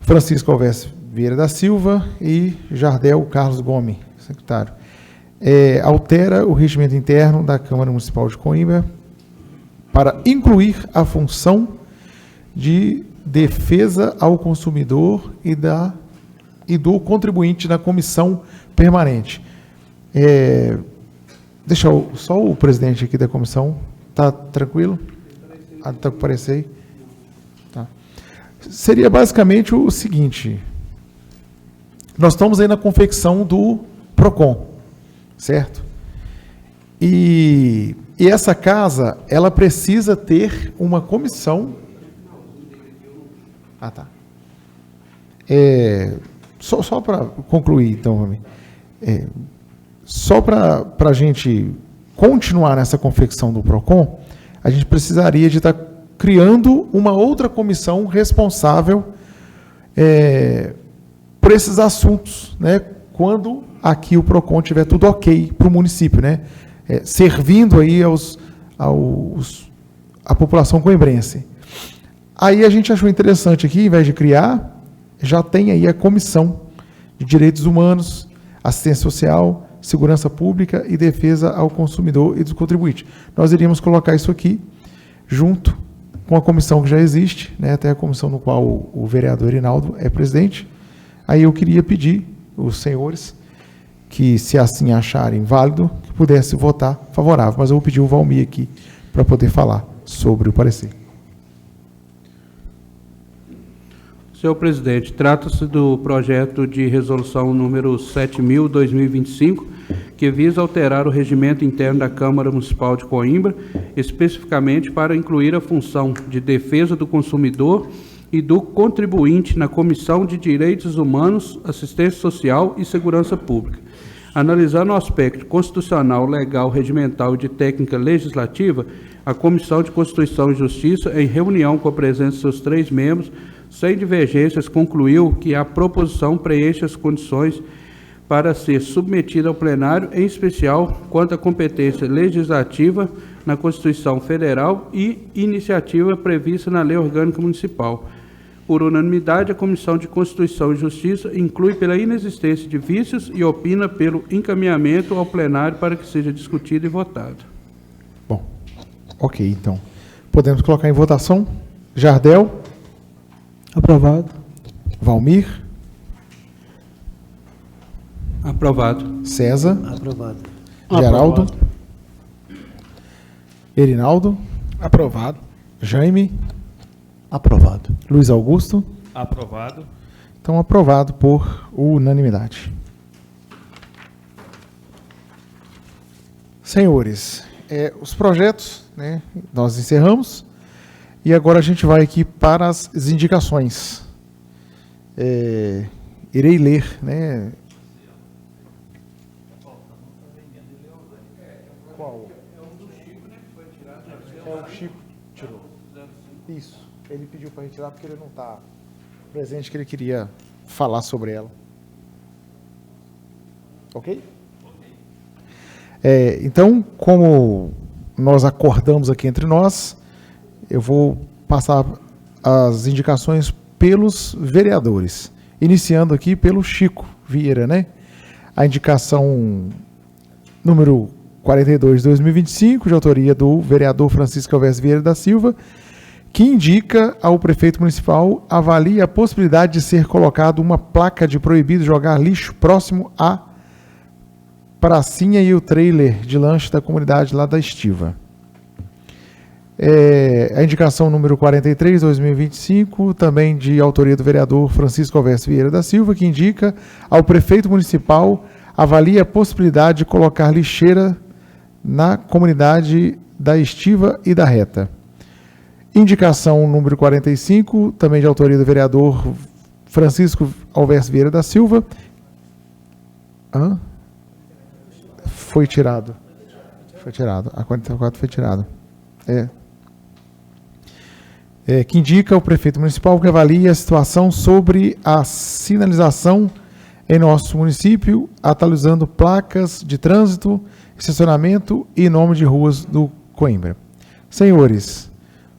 A: Francisco Alves Vieira da Silva e Jardel Carlos Gomes, secretário. Altera o regimento interno da Câmara Municipal de Coimbra para incluir a função de defesa ao consumidor e do contribuinte na comissão permanente. Deixa só o presidente aqui da comissão. Está tranquilo? Está com parecer aí? Tá. Seria basicamente o seguinte. Nós estamos aí na confecção do PROCON, certo? E essa casa, ela precisa ter uma comissão. Ah, tá. Só para concluir, então, só para a gente continuar nessa confecção do PROCON, a gente precisaria de estar criando uma outra comissão responsável por esses assuntos, né, quando aqui o PROCON tiver tudo ok para o município, né, servindo aí a população coimbrense. Aí a gente achou interessante aqui, ao invés de criar, já tem aí a Comissão de Direitos Humanos, Assistência Social, Segurança Pública e Defesa ao Consumidor e dos Contribuintes. Nós iríamos colocar isso aqui junto com a comissão que já existe, né, até a comissão no qual o vereador Rinaldo é presidente. Aí eu queria pedir os senhores que, se assim acharem válido, que pudesse votar favorável. Mas eu vou pedir o Valmir aqui para poder falar sobre o parecer.
B: Senhor presidente, trata-se do projeto de resolução número 7.000/2025, que visa alterar o regimento interno da Câmara Municipal de Coimbra, especificamente para incluir a função de defesa do consumidor e do contribuinte na Comissão de Direitos Humanos, Assistência Social e Segurança Pública. Analisando o aspecto constitucional, legal, regimental e de técnica legislativa, a Comissão de Constituição e Justiça, em reunião com a presença de seus 3 membros, sem divergências, concluiu que a proposição preenche as condições para ser submetida ao plenário, em especial quanto à competência legislativa na Constituição Federal e iniciativa prevista na Lei Orgânica Municipal. Por unanimidade, a Comissão de Constituição e Justiça inclui pela inexistência de vícios e opina pelo encaminhamento ao plenário para que seja discutido e votado.
A: Bom, ok, então. Podemos colocar em votação. Jardel.
D: Aprovado.
A: Valmir.
B: Aprovado.
A: César.
E: Aprovado.
A: Geraldo.
G: Aprovado.
A: Erinaldo.
F: Aprovado.
A: Jaime.
E: Aprovado.
A: Luiz Augusto.
C: Aprovado.
A: Então, aprovado por unanimidade. Senhores, os projetos, né, nós encerramos. E agora a gente vai aqui para as indicações. Irei ler, né? Qual? O Chico tirou. Isso. Ele pediu para retirar porque ele não está presente, que ele queria falar sobre ela. Ok? Então, como nós acordamos aqui entre nós, eu vou passar as indicações pelos vereadores, iniciando aqui pelo Chico Vieira, né? A indicação número 42/2025, de autoria do vereador Francisco Alves Vieira da Silva, que indica ao prefeito municipal avalie a possibilidade de ser colocado uma placa de proibido jogar lixo próximo à pracinha e o trailer de lanche da comunidade lá da Estiva. A indicação número 43/2025, também de autoria do vereador Francisco Alves Vieira da Silva, que indica ao prefeito municipal avalie a possibilidade de colocar lixeira na comunidade da Estiva e da Reta. Indicação número 45, também de autoria do vereador Francisco Alves Vieira da Silva. Foi tirado. Foi tirado. A 44 foi tirado. Que indica ao prefeito municipal que avalie a situação sobre a sinalização em nosso município, atualizando placas de trânsito, estacionamento e nome de ruas do Coimbra. Senhores,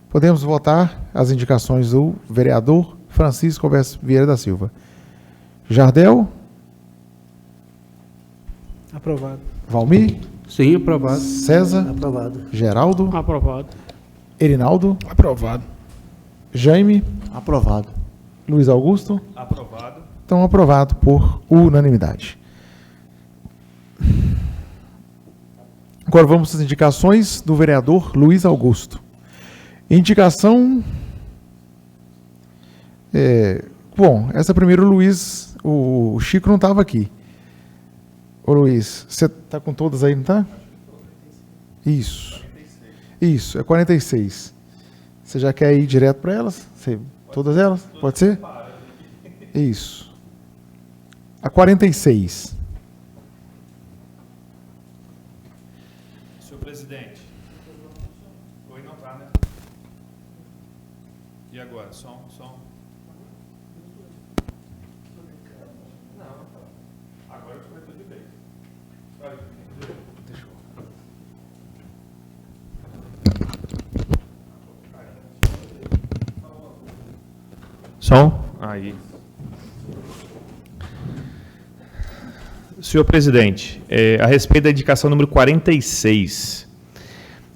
A: podemos votar as indicações do vereador Francisco Alves Vieira da Silva. Jardel.
D: Aprovado.
A: Valmir.
B: Sim, aprovado.
A: César.
E: Aprovado.
A: Geraldo.
G: Aprovado.
A: Erinaldo.
F: Aprovado.
A: Jaime.
E: Aprovado.
A: Luiz Augusto.
C: Aprovado.
A: Então, aprovado por unanimidade. Agora vamos às indicações do vereador Luiz Augusto. Indicação... bom, essa primeiro Luiz... O Chico não estava aqui. Ô Luiz, você está com todas aí, não está? Isso. Isso, é 46. Você já quer ir direto para elas? Todas elas? Pode ser? Isso. A 46.
C: Senhor presidente. Oi, não está, né? E agora? Som. Som? Aí. Senhor presidente, a respeito da indicação número 46.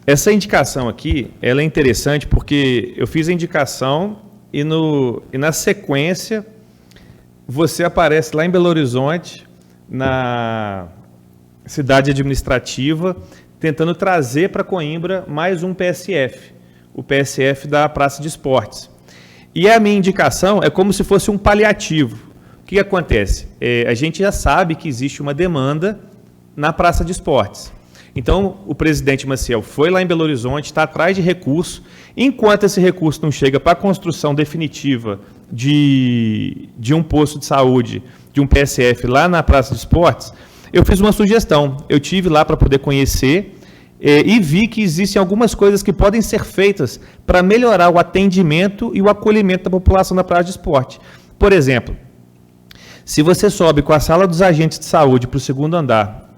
C: Essa indicação aqui, ela é interessante porque eu fiz a indicação e na sequência você aparece lá em Belo Horizonte, na cidade administrativa, tentando trazer para Coimbra mais um PSF, o PSF da Praça de Esportes. E a minha indicação é como se fosse um paliativo. O que acontece? A gente já sabe que existe uma demanda na Praça de Esportes. Então, o presidente Maciel foi lá em Belo Horizonte, está atrás de recurso. Enquanto esse recurso não chega para a construção definitiva de um posto de saúde, de um PSF lá na Praça de Esportes, eu fiz uma sugestão. Eu tive lá para poder conhecer e vi que existem algumas coisas que podem ser feitas para melhorar o atendimento e o acolhimento da população da Praça de Esporte. Por exemplo, se você sobe com a sala dos agentes de saúde para o segundo andar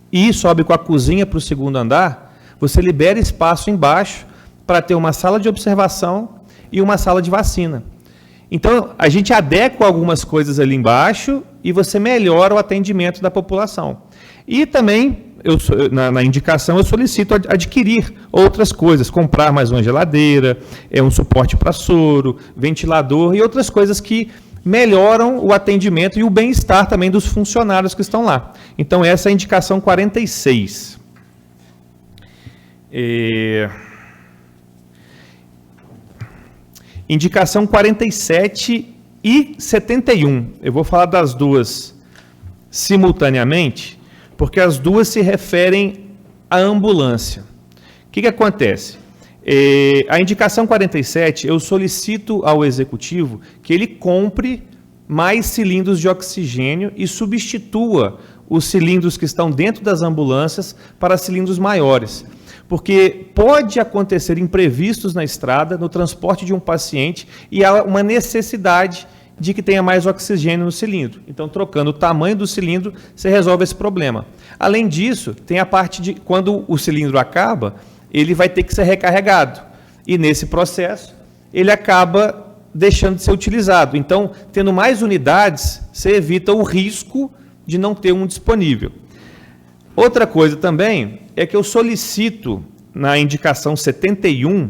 C: e sobe com a cozinha para o segundo andar, você libera espaço embaixo para ter uma sala de observação e uma sala de vacina. Então, a gente adequa algumas coisas ali embaixo e você melhora o atendimento da população. E também, na indicação, eu solicito adquirir outras coisas, comprar mais uma geladeira, um suporte para soro, ventilador e outras coisas que melhoram o atendimento e o bem-estar também dos funcionários que estão lá. Então, essa é a indicação 46. Indicação 47 e 71. Eu vou falar das duas simultaneamente, porque as duas se referem à ambulância. O que acontece? A indicação 47, eu solicito ao Executivo que ele compre mais cilindros de oxigênio e substitua os cilindros que estão dentro das ambulâncias para cilindros maiores. Porque pode acontecer imprevistos na estrada, no transporte de um paciente, e há uma necessidade de que tenha mais oxigênio no cilindro. Então, trocando o tamanho do cilindro, você resolve esse problema. Além disso, tem a parte de quando o cilindro acaba, ele vai ter que ser recarregado. E nesse processo, ele acaba deixando de ser utilizado. Então, tendo mais unidades, você evita o risco de não ter um disponível. Outra coisa também é que eu solicito, na indicação 71,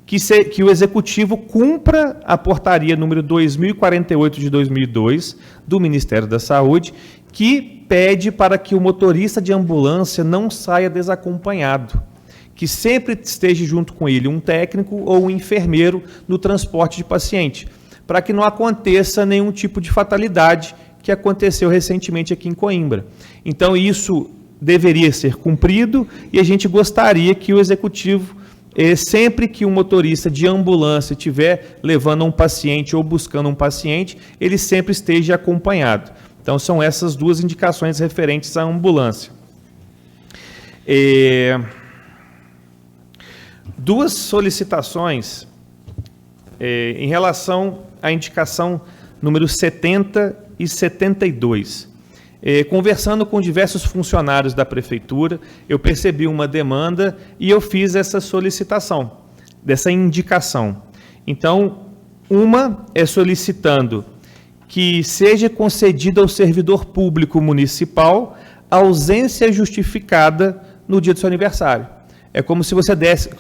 C: que o Executivo cumpra a portaria número 2048 de 2002 do Ministério da Saúde, que pede para que o motorista de ambulância não saia desacompanhado, que sempre esteja junto com ele um técnico ou um enfermeiro no transporte de paciente, para que não aconteça nenhum tipo de fatalidade que aconteceu recentemente aqui em Coimbra. Então, isso deveria ser cumprido e a gente gostaria que o Executivo, sempre que um motorista de ambulância estiver levando um paciente ou buscando um paciente, ele sempre esteja acompanhado. Então, são essas duas indicações referentes à ambulância. Duas solicitações em relação à indicação número 70 e 72. Conversando com diversos funcionários da Prefeitura, eu percebi uma demanda e eu fiz essa solicitação, dessa indicação. Então, uma é solicitando que seja concedida ao servidor público municipal a ausência justificada no dia do seu aniversário. É como se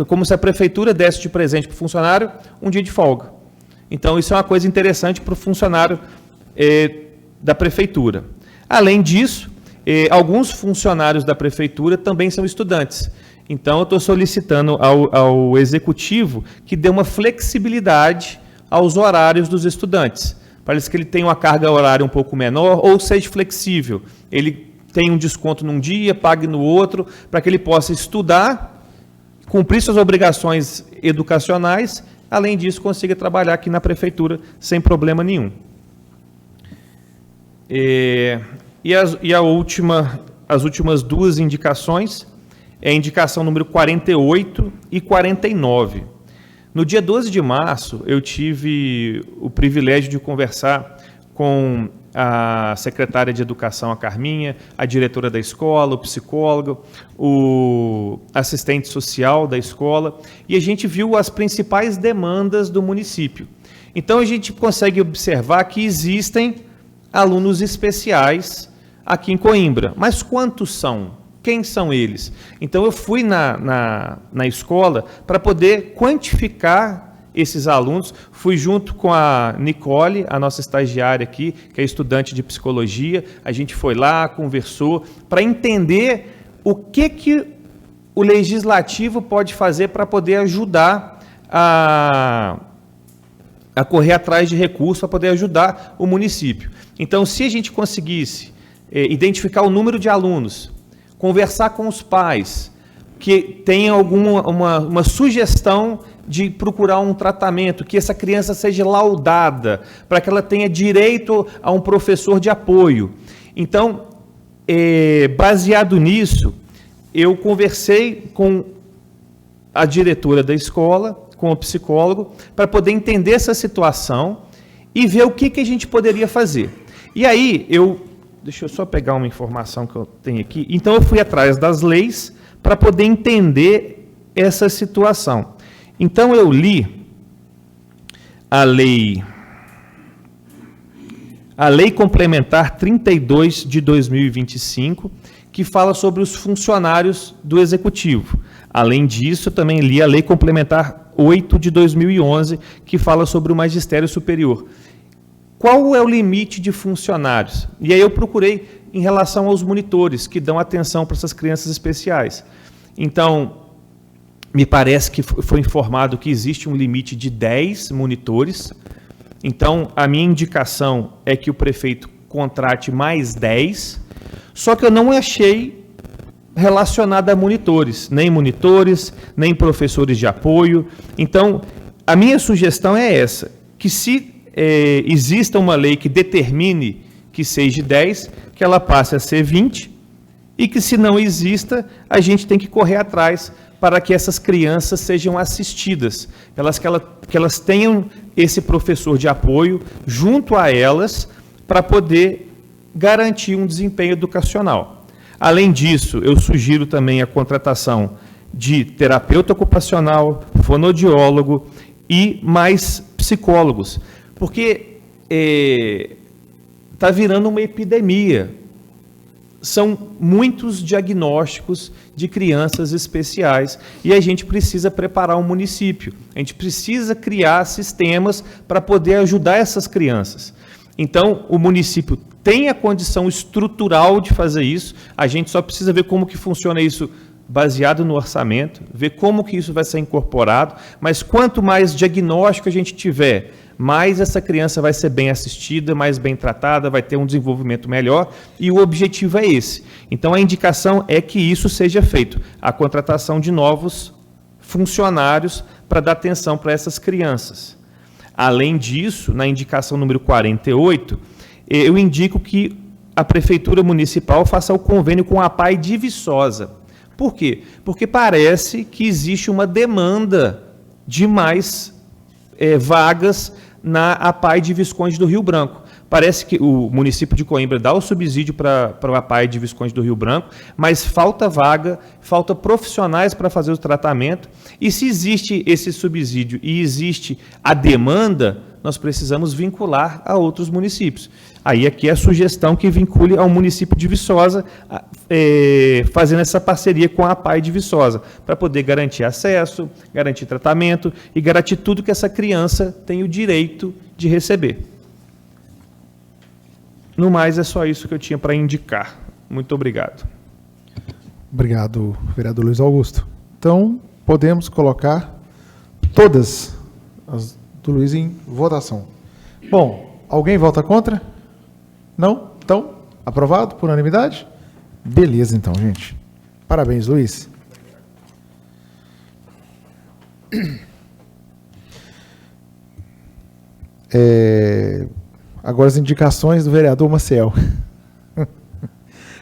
C: como se a Prefeitura desse de presente para o funcionário um dia de folga. Então, isso é uma coisa interessante para o funcionário da Prefeitura. Além disso, alguns funcionários da Prefeitura também são estudantes. Então, eu estou solicitando ao Executivo que dê uma flexibilidade aos horários dos estudantes. Parece que ele tem uma carga horária um pouco menor ou seja flexível. Ele tem um desconto num dia, pague no outro, para que ele possa estudar, cumprir suas obrigações educacionais, além disso, consiga trabalhar aqui na Prefeitura sem problema nenhum. As últimas duas indicações é a indicação número 48 e 49. No dia 12 de março, eu tive o privilégio de conversar com a secretária de Educação, a Carminha, a diretora da escola, o psicólogo, o assistente social da escola, e a gente viu as principais demandas do município. Então, a gente consegue observar que existem alunos especiais aqui em Coimbra. Mas quantos são? Quem são eles? Então, eu fui na escola para poder quantificar esses alunos. Fui junto com a Nicole, a nossa estagiária aqui, que é estudante de psicologia. A gente foi lá, conversou, para entender o que o legislativo pode fazer para poder ajudar a correr atrás de recursos, para poder ajudar o município. Então, se a gente conseguisse identificar o número de alunos, conversar com os pais, que tenham uma sugestão de procurar um tratamento, que essa criança seja laudada, para que ela tenha direito a um professor de apoio. Então, baseado nisso, eu conversei com a diretora da escola, com o psicólogo, para poder entender essa situação e ver o que a gente poderia fazer. E aí, deixa eu só pegar uma informação que eu tenho aqui. Então, eu fui atrás das leis para poder entender essa situação. Então, eu li a Lei Complementar 32 de 2025, que fala sobre os funcionários do Executivo. Além disso, eu também li a Lei Complementar 8 de 2011, que fala sobre o Magistério Superior. Qual é o limite de funcionários? E aí eu procurei em relação aos monitores, que dão atenção para essas crianças especiais. Então, me parece que foi informado que existe um limite de 10 monitores. Então, a minha indicação é que o prefeito contrate mais 10, só que eu não achei relacionado a monitores, nem professores de apoio. Então, a minha sugestão é essa, que se exista uma lei que determine que seja 10, que ela passe a ser 20, e que, se não exista, a gente tem que correr atrás para que essas crianças sejam assistidas, que elas tenham esse professor de apoio junto a elas para poder garantir um desempenho educacional. Além disso, eu sugiro também a contratação de terapeuta ocupacional, fonoaudiólogo e mais psicólogos, porque está virando uma epidemia. São muitos diagnósticos de crianças especiais e a gente precisa preparar o município. A gente precisa criar sistemas para poder ajudar essas crianças. Então, o município tem a condição estrutural de fazer isso, a gente só precisa ver como que funciona isso baseado no orçamento, ver como que isso vai ser incorporado, mas quanto mais diagnóstico a gente tiver, mais essa criança vai ser bem assistida, mais bem tratada, vai ter um desenvolvimento melhor, e o objetivo é esse. Então, a indicação é que isso seja feito, a contratação de novos funcionários para dar atenção para essas crianças. Além disso, na indicação número 48, eu indico que a Prefeitura Municipal faça o convênio com a APAE de Viçosa. Por quê? Porque parece que existe uma demanda de mais vagas na APAE de Visconde do Rio Branco. Parece que o município de Coimbra dá o subsídio para o APAE de Visconde do Rio Branco, mas falta vaga, falta profissionais para fazer o tratamento, e se existe esse subsídio e existe a demanda, nós precisamos vincular a outros municípios. Aí aqui é a sugestão que vincule ao município de Viçosa, fazendo essa parceria com a APAE de Viçosa, para poder garantir acesso, garantir tratamento e garantir tudo que essa criança tem o direito de receber. No mais, é só isso que eu tinha para indicar. Muito obrigado.
A: Obrigado, vereador Luiz Augusto. Então, podemos colocar todas as do Luiz em votação. Bom, alguém vota contra? Não? Então, aprovado por unanimidade? Beleza, então, gente. Parabéns, Luiz. Agora as indicações do vereador Maciel.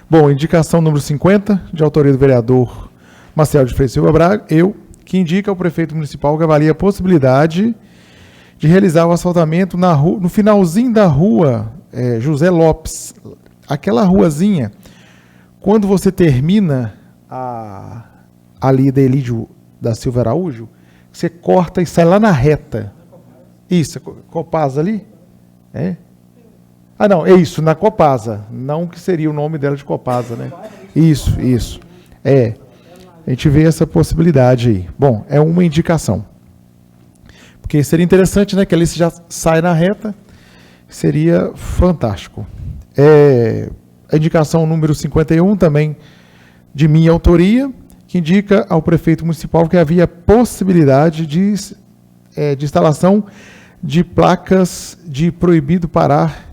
A: Bom, indicação número 50, de autoria do vereador Maciel de Freitas Silva Braga, que indica ao prefeito municipal que avalia a possibilidade de realizar o asfaltamento no finalzinho da rua José Lopes. Aquela ruazinha, quando você termina ali da Elídio da Silva Araújo, você corta e sai lá na reta. Isso, Copasa ali? É? Ah, não, é isso, na Copasa. Não que seria o nome dela de Copasa, né? Isso. A gente vê essa possibilidade aí. Bom, é uma indicação. Porque seria interessante, né, que ali você já sai na reta, seria fantástico. A indicação número 51, também de minha autoria, que indica ao prefeito municipal que havia possibilidade de instalação de placas de proibido parar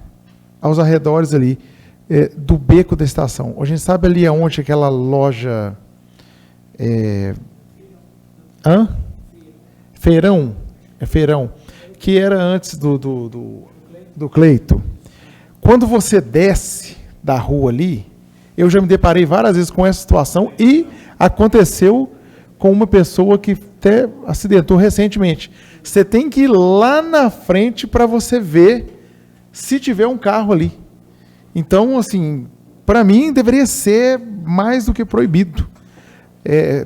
A: aos arredores ali do beco da estação. A gente sabe ali aonde aquela loja... Feirão, que era antes do Cleito. Quando você desce da rua ali, eu já me deparei várias vezes com essa situação e aconteceu com uma pessoa que até acidentou recentemente. Você tem que ir lá na frente para você ver se tiver um carro ali. Então, assim, para mim deveria ser mais do que proibido.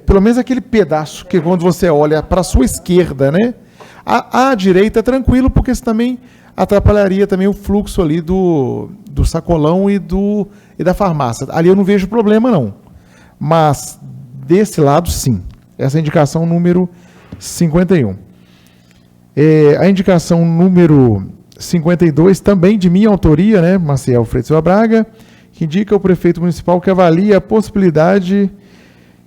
A: Pelo menos aquele pedaço que quando você olha para a sua esquerda, né? À direita é tranquilo, porque isso também atrapalharia também o fluxo ali do sacolão e da farmácia. Ali eu não vejo problema, não. Mas desse lado, sim. Essa é a indicação número 51. A indicação número 52, também de minha autoria, né? Maciel Freitas Silva Braga, que indica ao prefeito municipal que avalia a possibilidade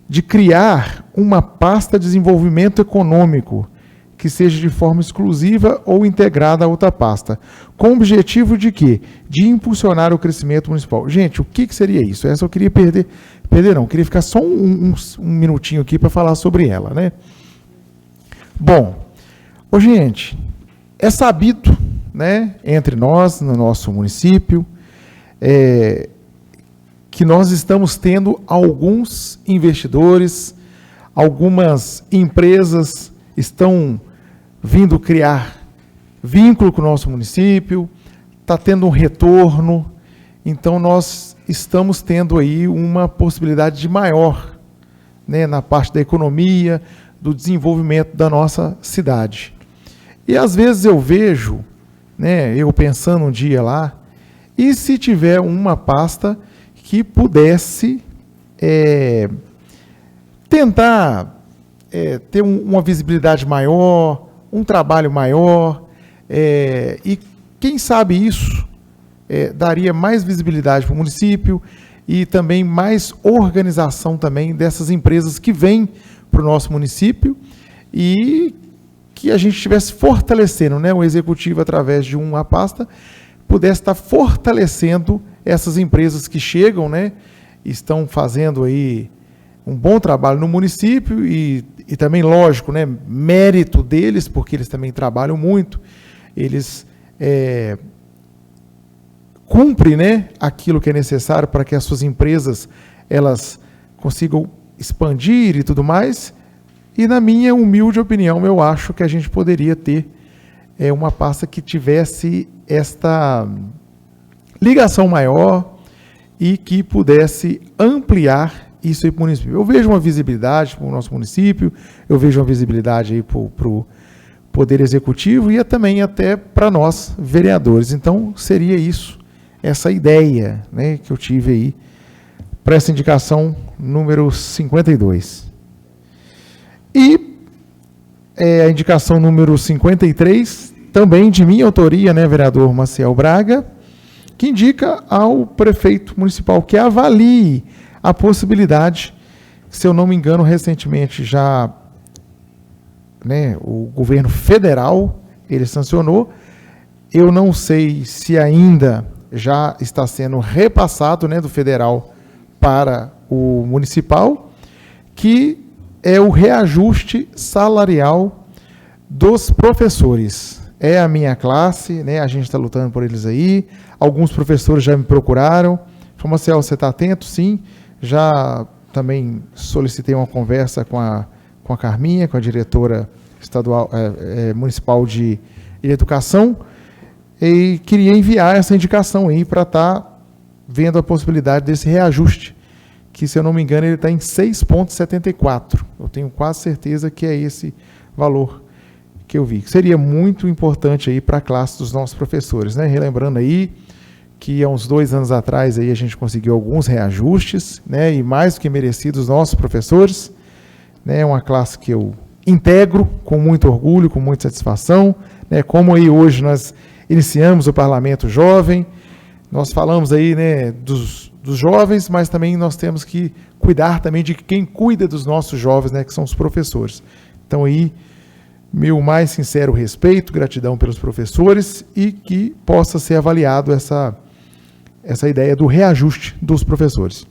A: de criar uma pasta de desenvolvimento econômico que seja de forma exclusiva ou integrada a outra pasta, com o objetivo de quê? De impulsionar o crescimento municipal. Gente, o que seria isso? Essa eu queria queria ficar só um minutinho aqui para falar sobre ela, né? Bom, gente, é sabido, né, entre nós, no nosso município, que nós estamos tendo alguns investidores, algumas empresas estão vindo criar vínculo com o nosso município, está tendo um retorno, então nós estamos tendo aí uma possibilidade de maior, né, na parte da economia, do desenvolvimento da nossa cidade. E às vezes eu vejo, né, eu pensando um dia lá, e se tiver uma pasta que pudesse tentar ter uma visibilidade maior, um trabalho maior, e quem sabe isso daria mais visibilidade para o município e também mais organização também dessas empresas que vêm para o nosso município e que a gente estivesse fortalecendo, né, o executivo através de uma pasta, pudesse estar fortalecendo essas empresas que chegam, né, estão fazendo aí um bom trabalho no município e também, lógico, né, mérito deles, porque eles também trabalham muito, eles cumprem, né, aquilo que é necessário para que as suas empresas elas consigam expandir e tudo mais, e na minha humilde opinião, eu acho que a gente poderia ter uma pasta que tivesse esta ligação maior e que pudesse ampliar isso aí para o município. Eu vejo uma visibilidade para o nosso município, eu vejo uma visibilidade aí para o Poder Executivo e também até para nós, vereadores. Então, seria isso, essa ideia, né, que eu tive aí para essa indicação número 52. E a indicação número 53, também de minha autoria, né, vereador Maciel Braga, que indica ao prefeito municipal que avalie a possibilidade, se eu não me engano, recentemente já, né, o governo federal, ele sancionou, eu não sei se ainda já está sendo repassado, né, do federal para o municipal, que é o reajuste salarial dos professores. É a minha classe, né, a gente está lutando por eles aí, alguns professores já me procuraram, falaram, Marcelo, você está atento? Sim, já também solicitei uma conversa com a Carminha, com a diretora estadual, municipal de educação, e queria enviar essa indicação aí para estar vendo a possibilidade desse reajuste, que, se eu não me engano, ele está em 6,74. Eu tenho quase certeza que é esse valor que eu vi. Seria muito importante aí para a classe dos nossos professores, né? Relembrando aí que há uns 2 anos atrás aí a gente conseguiu alguns reajustes, né? E mais do que merecidos, nossos professores, né? É uma classe que eu integro com muito orgulho, com muita satisfação, né? Como aí hoje nós iniciamos o Parlamento Jovem, nós falamos aí, né, dos jovens, mas também nós temos que cuidar também de quem cuida dos nossos jovens, né, que são os professores. Então aí, meu mais sincero respeito, gratidão pelos professores, e que possa ser avaliado essa ideia do reajuste dos professores.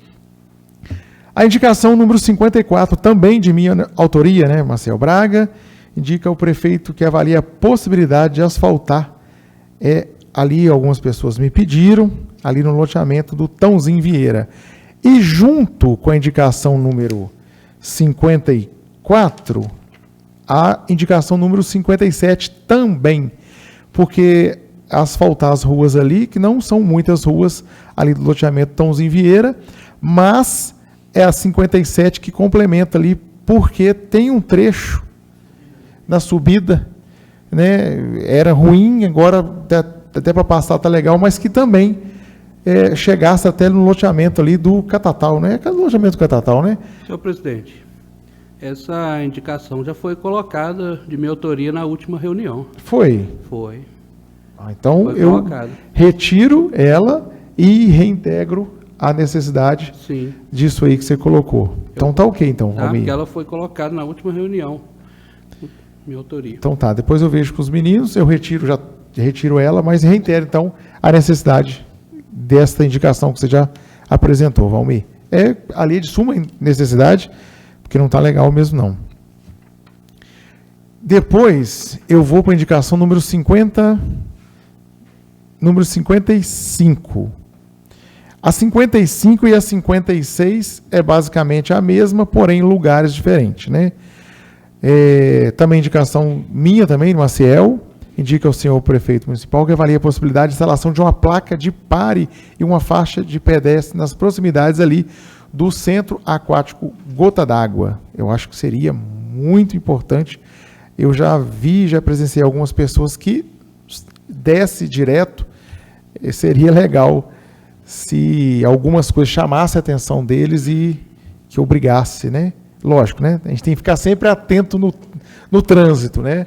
A: A indicação número 54, também de minha autoria, né, Marcel Braga, indica o prefeito que avalia a possibilidade de asfaltar. Ali algumas pessoas me pediram, ali no loteamento do Tãozinho Vieira. E junto com a indicação número 54, a indicação número 57 também, porque asfaltar as ruas ali, que não são muitas ruas ali do loteamento Tãozinho Vieira, mas é a 57 que complementa ali, porque tem um trecho na subida, né, era ruim, agora até para passar está legal, mas que também chegasse até no loteamento ali do Catatal, né? É o loteamento do Catatal, né?
B: Senhor presidente, essa indicação já foi colocada de minha autoria na última reunião.
A: Foi?
B: Foi.
A: Então
B: Foi
A: eu
B: colocado.
A: retiro ela e reintegro a necessidade
B: Sim.
A: disso aí que você colocou. Então tá ok, então,
B: Tá?
A: Valmir.
B: Porque ela foi colocada na última reunião. Minha autoria.
A: Então tá, depois eu vejo com os meninos, eu retiro ela, mas reitero então a necessidade desta indicação que você já apresentou, Valmir. Ali é de suma necessidade, porque não está legal mesmo não. Depois eu vou para a indicação número 55. A 55 e a 56 é basicamente a mesma, porém em lugares diferentes, né? Também indicação minha também, Maciel, indica ao senhor prefeito municipal que avalia a possibilidade de instalação de uma placa de pare e uma faixa de pedestre nas proximidades ali do Centro Aquático Gota d'Água. Eu acho que seria muito importante. Eu já presenciei algumas pessoas que desce direto. Seria legal se algumas coisas chamassem a atenção deles e que obrigasse, né? Lógico, né? A gente tem que ficar sempre atento no trânsito, né?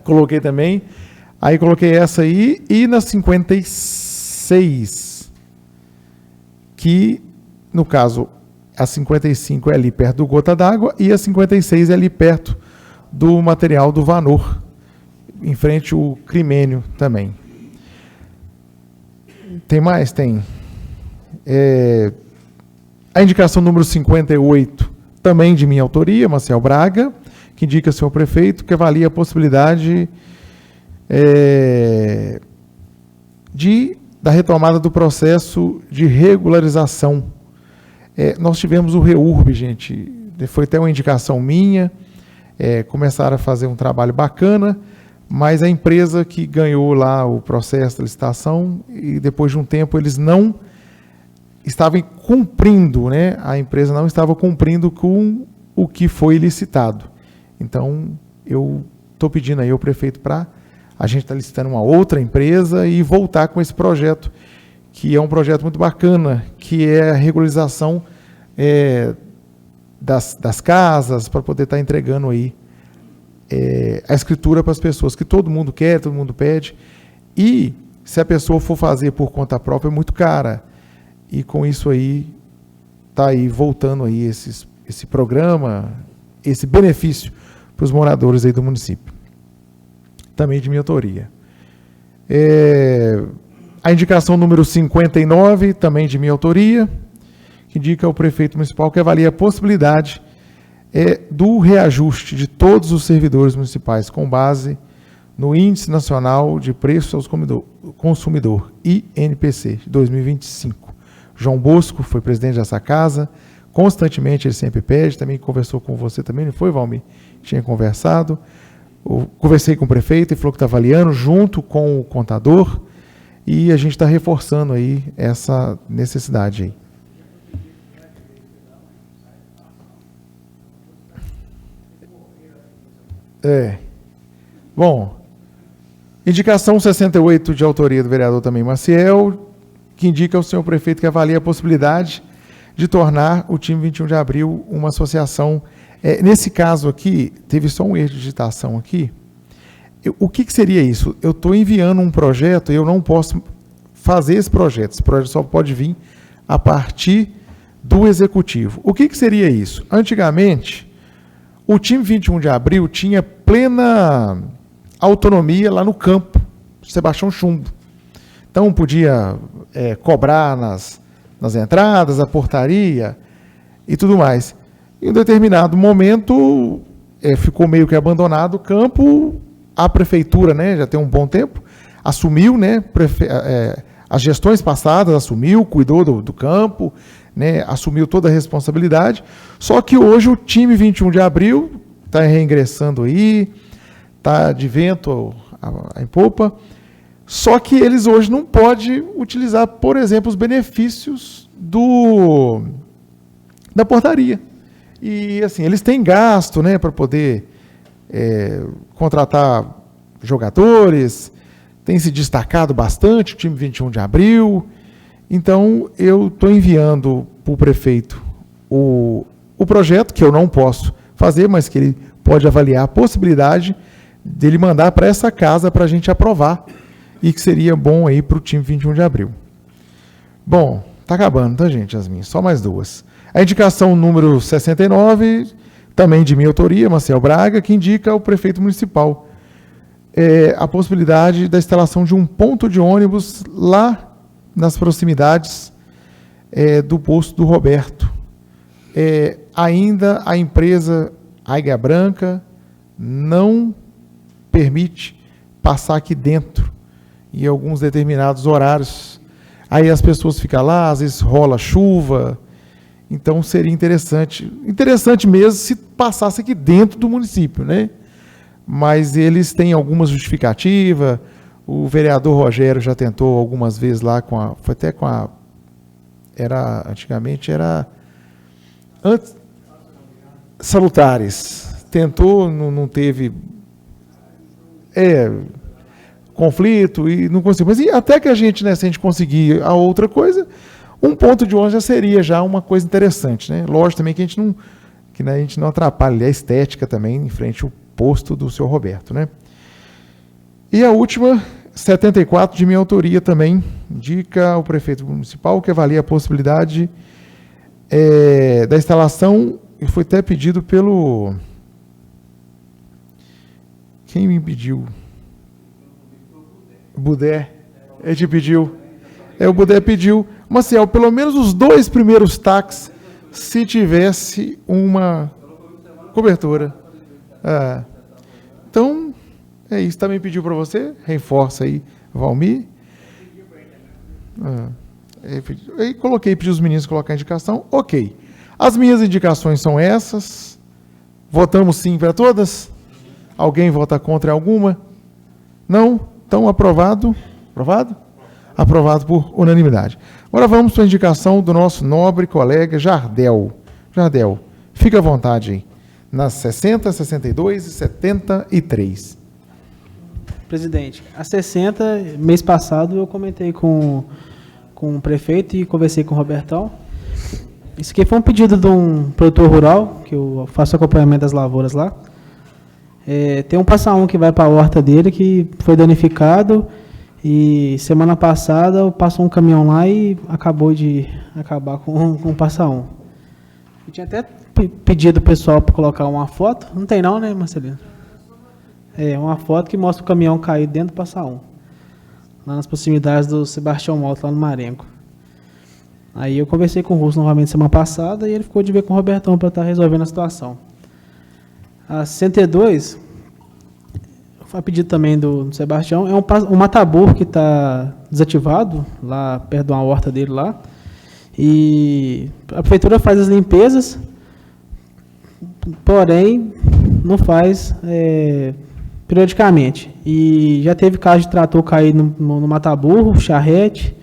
A: Coloquei também. Aí coloquei essa aí e na 56, que no caso a 55 é ali perto do Gota d'Água e a 56 é ali perto do material do Vanor, em frente ao Crimênio também. Tem mais? Tem. A indicação número 58, também de minha autoria, Marcel Braga, que indica ao senhor prefeito que avalia a possibilidade da retomada do processo de regularização. Nós tivemos o REURB, gente, foi até uma indicação minha, começaram a fazer um trabalho bacana, mas a empresa que ganhou lá o processo da licitação, e depois de um tempo eles não estavam cumprindo, né? A empresa não estava cumprindo com o que foi licitado. Então, eu estou pedindo aí ao prefeito para a gente estar licitando uma outra empresa e voltar com esse projeto, que é um projeto muito bacana, que é a regularização das casas, para poder estar entregando aí a escritura para as pessoas, que todo mundo quer, todo mundo pede, e se a pessoa for fazer por conta própria, é muito cara. E com isso aí, está aí voltando aí esse programa, esse benefício para os moradores aí do município. Também de minha autoria. A indicação número 59, também de minha autoria, que indica ao prefeito municipal que avalia a possibilidade do reajuste de todos os servidores municipais com base no Índice Nacional de Preços ao Consumidor, INPC, de 2025. João Bosco foi presidente dessa casa, constantemente ele sempre pede, também conversou com você também, não foi, Valmir? Tinha conversado. Eu conversei com o prefeito e falou que está avaliando junto com o contador e a gente está reforçando aí essa necessidade aí. Bom, indicação 68 de autoria do vereador também Maciel, que indica ao senhor prefeito que avalia a possibilidade de tornar o time 21 de abril uma associação. Nesse caso aqui, teve só um erro de digitação aqui. O que seria isso? Eu estou enviando um projeto e eu não posso fazer esse projeto. Esse projeto só pode vir a partir do executivo. O que seria isso? Antigamente, o time 21 de abril tinha plena autonomia lá no campo, Sebastião Chumbo. Então, podia cobrar nas entradas, a portaria e tudo mais. Em um determinado momento, ficou meio que abandonado o campo, a prefeitura, né, já tem um bom tempo, assumiu, né, as gestões passadas assumiu, cuidou do campo, né, assumiu toda a responsabilidade, só que hoje o time 21 de abril está reingressando aí, está de vento em popa, só que eles hoje não podem utilizar, por exemplo, os benefícios da portaria. E, assim, eles têm gasto, né, para poder contratar jogadores, tem se destacado bastante o time 21 de abril. Então, eu estou enviando para o prefeito o projeto, que eu não posso fazer, mas que ele pode avaliar a possibilidade dele mandar para essa casa para a gente aprovar, e que seria bom aí para o time 21 de abril. Bom, está acabando, tá, gente, as minhas? Só mais duas. A indicação número 69, também de minha autoria, Maciel Braga, que indica ao prefeito municipal a possibilidade da instalação de um ponto de ônibus lá nas proximidades do posto do Roberto. Ainda a empresa Águia Branca não permite passar aqui dentro em alguns determinados horários. Aí as pessoas ficam lá, às vezes rola chuva. Então seria interessante mesmo se passasse aqui dentro do município, né? Mas eles têm alguma justificativa. O vereador Rogério já tentou algumas vezes lá antigamente era Salutares. Tentou, não teve conflito e não conseguiu. Mas até que a gente, né, se a gente conseguir a outra coisa, um ponto de ônibus já seria uma coisa interessante, né? Lógico também que a gente não atrapalhe a estética também em frente ao posto do senhor Roberto, né? E a última, 74, de minha autoria também, indica ao prefeito municipal que avalia a possibilidade da instalação, e foi até pedido pelo... Quem me pediu? O Budé. Ele te pediu. O Budé pediu. Maciel, pelo menos os 2 primeiros táxis, se tivesse uma cobertura. Então, é isso. Também pediu para você. Reforça aí, Valmir. Pedi os meninos colocar a indicação. Ok. As minhas indicações são essas. Votamos sim para todas? Alguém vota contra alguma? Não? Então, aprovado. Aprovado? Aprovado por unanimidade. Agora vamos para a indicação do nosso nobre colega Jardel. Jardel, fica à vontade aí. Nas 60, 62 e 73.
D: Presidente, a 60, mês passado, eu comentei com o prefeito e conversei com o Robertão. Isso aqui foi um pedido de um produtor rural, que eu faço acompanhamento das lavouras lá. Tem um passa 1 que vai para a horta dele, que foi danificado, e semana passada passou um caminhão lá e acabou de acabar com o passa 1. Eu tinha até pedido o pessoal para colocar uma foto, não tem não, né, Marcelino? Uma foto que mostra o caminhão caído dentro do passa 1, lá nas proximidades do Sebastião Malta, lá no Marengo. Aí eu conversei com o Russo novamente semana passada e ele ficou de ver com o Robertão para estar resolvendo a situação. A 62, foi pedido também do Sebastião, é um mataburro que está desativado, lá perto de uma horta dele lá. E a prefeitura faz as limpezas, porém não faz periodicamente. E já teve caso de trator cair no mata-burro, charrete.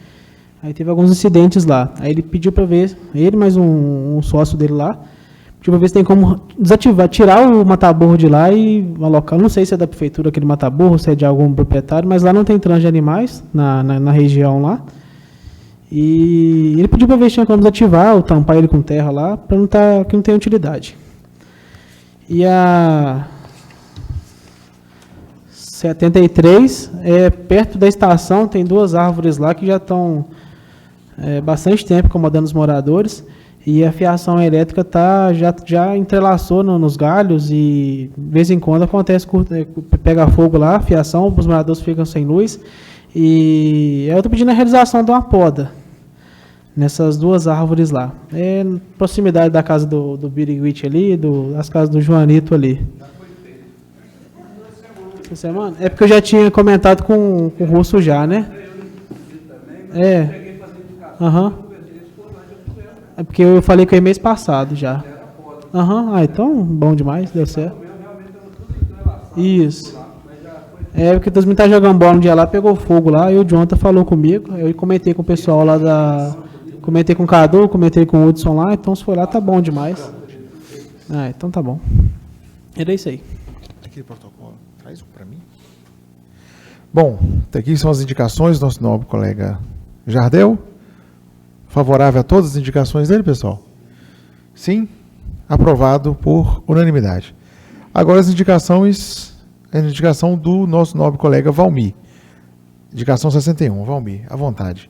D: Aí teve alguns incidentes lá. Aí ele pediu para ver, ele mais um sócio dele lá, pediu para ver se tem como desativar, tirar o mata-burro de lá e alocar. Não sei se é da prefeitura aquele mata-burro, se é de algum proprietário, mas lá não tem trânsito de animais na região lá. E ele pediu para ver se tinha como desativar ou tampar ele com terra lá, para não tá, que não tem utilidade. E a 73, perto da estação, tem 2 árvores lá que já estão bastante tempo incomodando os moradores, e a fiação elétrica já entrelaçou nos galhos, e de vez em quando acontece, pega fogo lá, a fiação, os moradores ficam sem luz, e eu estou pedindo a realização de uma poda nessas 2 árvores lá. Proximidade da casa do Biriguite ali, das casas do Joanito ali. Semana? É porque eu já tinha comentado com o Russo já, né? Aham. É porque eu falei com ele mês passado já. Aham. Ah, então, bom demais, deu certo. Isso. Porque Deus me tá jogando bola um dia lá, pegou fogo lá, e o Jonathan falou comigo, eu comentei com o pessoal lá comentei com o Cadu, comentei com o Hudson lá, então se for lá, tá bom demais. Então tá bom. Era isso aí.
A: Aqui protocolo. Traz um para mim. Bom, aqui são as indicações do nosso nobre colega Jardel. Favorável a todas as indicações dele, pessoal? Sim? Aprovado por unanimidade. Agora as indicações, a indicação do nosso nobre colega Valmir. Indicação 61, Valmir, à vontade.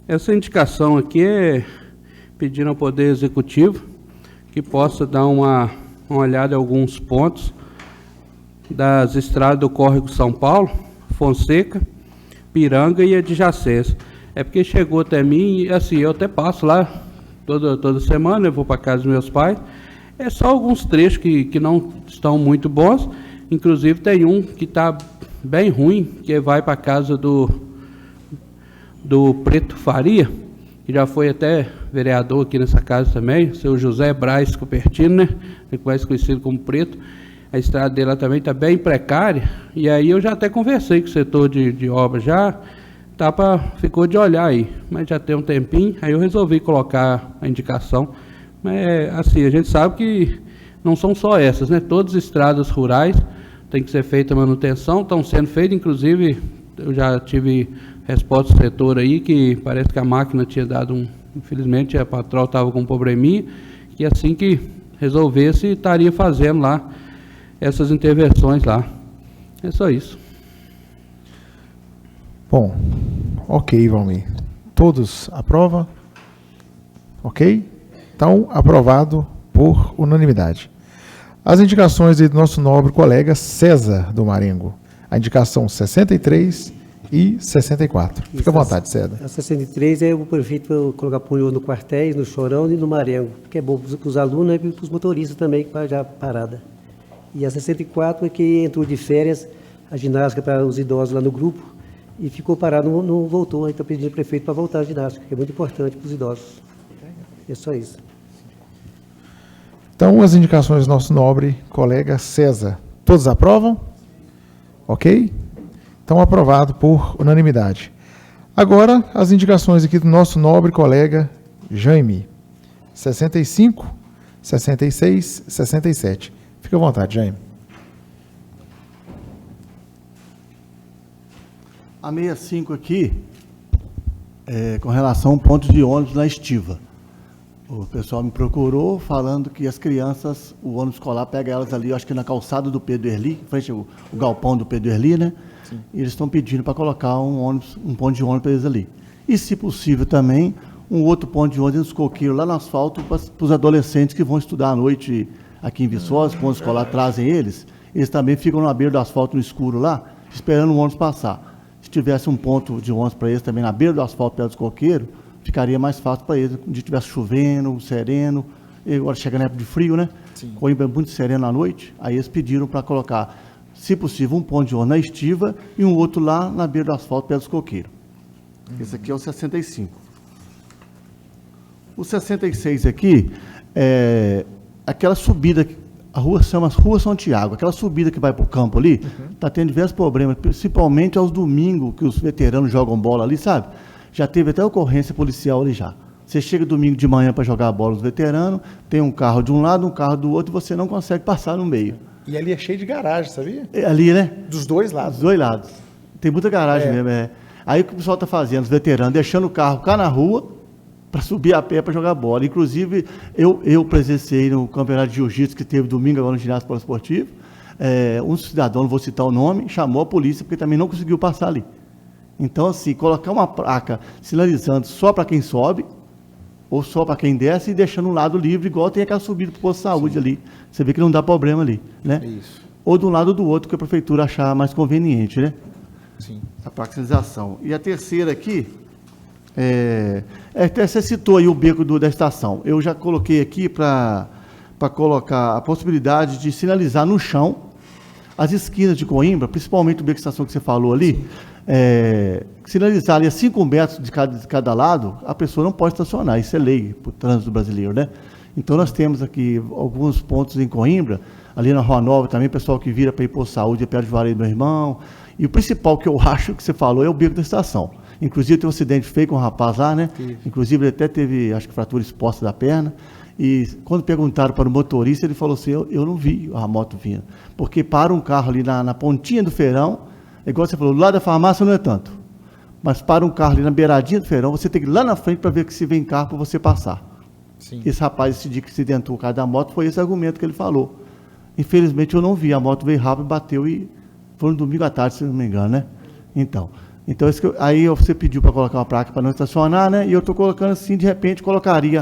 B: Essa indicação aqui é pedindo ao Poder Executivo que possa dar uma olhada em alguns pontos das estradas do Córrego São Paulo, Fonseca, Piranga e adjacência. É porque chegou até mim, e assim, eu até passo lá toda semana, eu vou para casa dos meus pais, é só alguns trechos que não estão muito bons, inclusive tem um que está bem ruim, que vai para a casa do Preto Faria, que já foi até vereador aqui nessa casa também, o seu José Braz Cupertino, né, mais conhecido como Preto. A estrada dele lá também está bem precária, e aí eu já até conversei com o setor de obra, já ficou de olhar aí, mas já tem um tempinho, aí eu resolvi colocar a indicação. Mas assim, a gente sabe que não são só essas, né? Todas as estradas rurais tem que ser feita manutenção, estão sendo feitas, inclusive eu já tive resposta do setor aí, que parece que a máquina tinha dado infelizmente a patroa estava com um probleminha, e assim que resolvesse, estaria fazendo lá essas intervenções lá. É só isso.
A: Bom, ok, Valmir. Todos aprovam? Ok? Então, aprovado por unanimidade. As indicações do nosso nobre colega César do Marengo. A indicação 63 e 64. Fica à vontade, César.
H: A 63 é o prefeito colocar punho no quartéis, no Chorão e no Marengo, que é bom para os alunos e para os motoristas também, que já parada. E a 64 é que entrou de férias a ginástica para os idosos lá no grupo e ficou parado, não voltou. Aí está pedindo ao prefeito para voltar a ginástica, que é muito importante para os idosos. É só isso.
A: Então, as indicações do nosso nobre colega César. Todos aprovam? Ok? Então, aprovado por unanimidade. Agora, as indicações aqui do nosso nobre colega Jaime. 65, 66, 67. Fique à vontade, Jaime.
E: A 65 aqui é com relação a um ponto de ônibus na Estiva. O pessoal me procurou falando que as crianças, o ônibus escolar pega elas ali, acho que na calçada do Pedro Erli, frente ao galpão do Pedro Erli, né? Sim. E eles estão pedindo para colocar um ponto de ônibus para eles ali. E, se possível, também um outro ponto de ônibus nos coqueiros lá no asfalto para os adolescentes que vão estudar à noite aqui em Viçosa, quando o escolar trazem eles também ficam na beira do asfalto no escuro lá, esperando o ônibus passar. Se tivesse um ponto de ônibus para eles também na beira do asfalto, perto dos coqueiros, ficaria mais fácil para eles, quando estivesse chovendo, sereno, e agora chega na época de frio, né? Coimbra é muito sereno à noite, aí eles pediram para colocar, se possível, um ponto de ônibus na Estiva e um outro lá na beira do asfalto, perto dos coqueiros. Esse aqui é o 65. O 66 aqui é aquela subida A rua chama Rua São Tiago, aquela subida que vai para o campo ali, está tendo diversos problemas, principalmente aos domingos que os veteranos jogam bola ali, sabe? Já teve até ocorrência policial ali já. Você chega domingo de manhã para jogar bola os veteranos, tem um carro de um lado, um carro do outro, e você não consegue passar no meio.
A: E ali é cheio de garagem, sabia?
E: É ali, né?
A: Dos dois lados.
E: Dos dois lados. Tem muita garagem mesmo, Aí o que o pessoal está fazendo, os veteranos, deixando o carro cá na rua, para subir a pé para jogar bola. Inclusive, eu presenciei no campeonato de jiu-jitsu que teve domingo agora no ginásio poliesportivo, um cidadão, não vou citar o nome, chamou a polícia porque também não conseguiu passar ali. Então, assim, colocar uma placa sinalizando só para quem sobe, ou só para quem desce e deixando um lado livre, igual tem aquela subida para o posto de saúde ali. Você vê que não dá problema ali, né?
A: Isso.
E: Ou de um lado ou do outro, que a prefeitura achar mais conveniente, né?
A: Sim.
E: A placa de sinalização. E a terceira aqui, até você citou aí o beco da estação. Eu já coloquei aqui para colocar a possibilidade de sinalizar no chão as esquinas de Coimbra, principalmente o beco da estação que você falou ali, sinalizar ali a 5 metros de cada lado, a pessoa não pode estacionar. Isso é lei para o trânsito brasileiro, né? Então nós temos aqui alguns pontos em Coimbra, ali na Rua Nova também, pessoal que vira para ir por saúde, perto de Vareio do meu irmão. E o principal que eu acho que você falou é o beco da estação. Inclusive, teve um acidente feio com um rapaz lá, né? Inclusive, ele até teve, acho que, fratura exposta da perna. E quando perguntaram para o motorista, ele falou assim, eu não vi a moto vindo. Porque para um carro ali na pontinha do feirão, igual você falou, do lado da farmácia não é tanto. Mas para um carro ali na beiradinha do feirão, você tem que ir lá na frente para ver que se vem carro para você passar.
A: Sim.
E: Esse rapaz, esse dia que acidentou o carro da moto, foi esse argumento que ele falou. Infelizmente, eu não vi. A moto veio rápido, bateu e foi no domingo à tarde, se não me engano, né? Então aí você pediu para colocar uma placa para não estacionar, né? E eu estou colocando assim, de repente, colocaria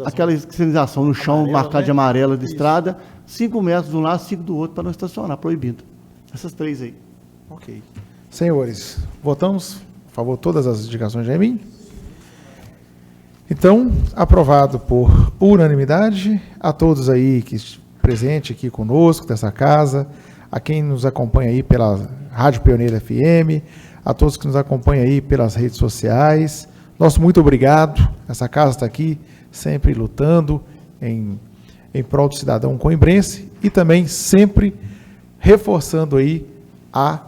E: aquela sinalização no chão,
A: amarela,
E: marcada, né? De amarela de
A: Isso.
E: estrada, 5 metros de um lado, 5 do outro, para não estacionar, proibido. Essas 3 aí.
A: Ok. Senhores, votamos a favor de todas as indicações de Emin? Então, aprovado por unanimidade. A todos aí que presente aqui conosco, dessa casa, a quem nos acompanha aí pela Rádio Pioneira FM, a todos que nos acompanham aí pelas redes sociais. Nosso muito obrigado. Essa casa está aqui sempre lutando em prol do cidadão coimbrense e também sempre reforçando aí a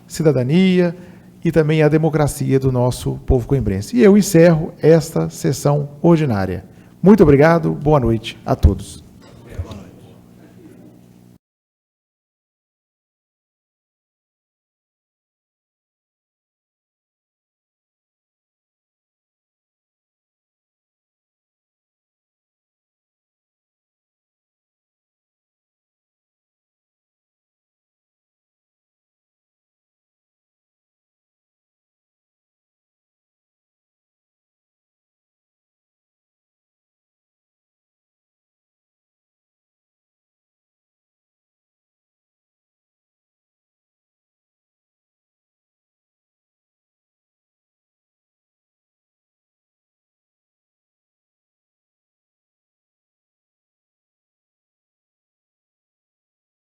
A: cidadania e também a democracia do nosso povo coimbrense. E eu encerro esta sessão ordinária. Muito obrigado, boa noite a todos.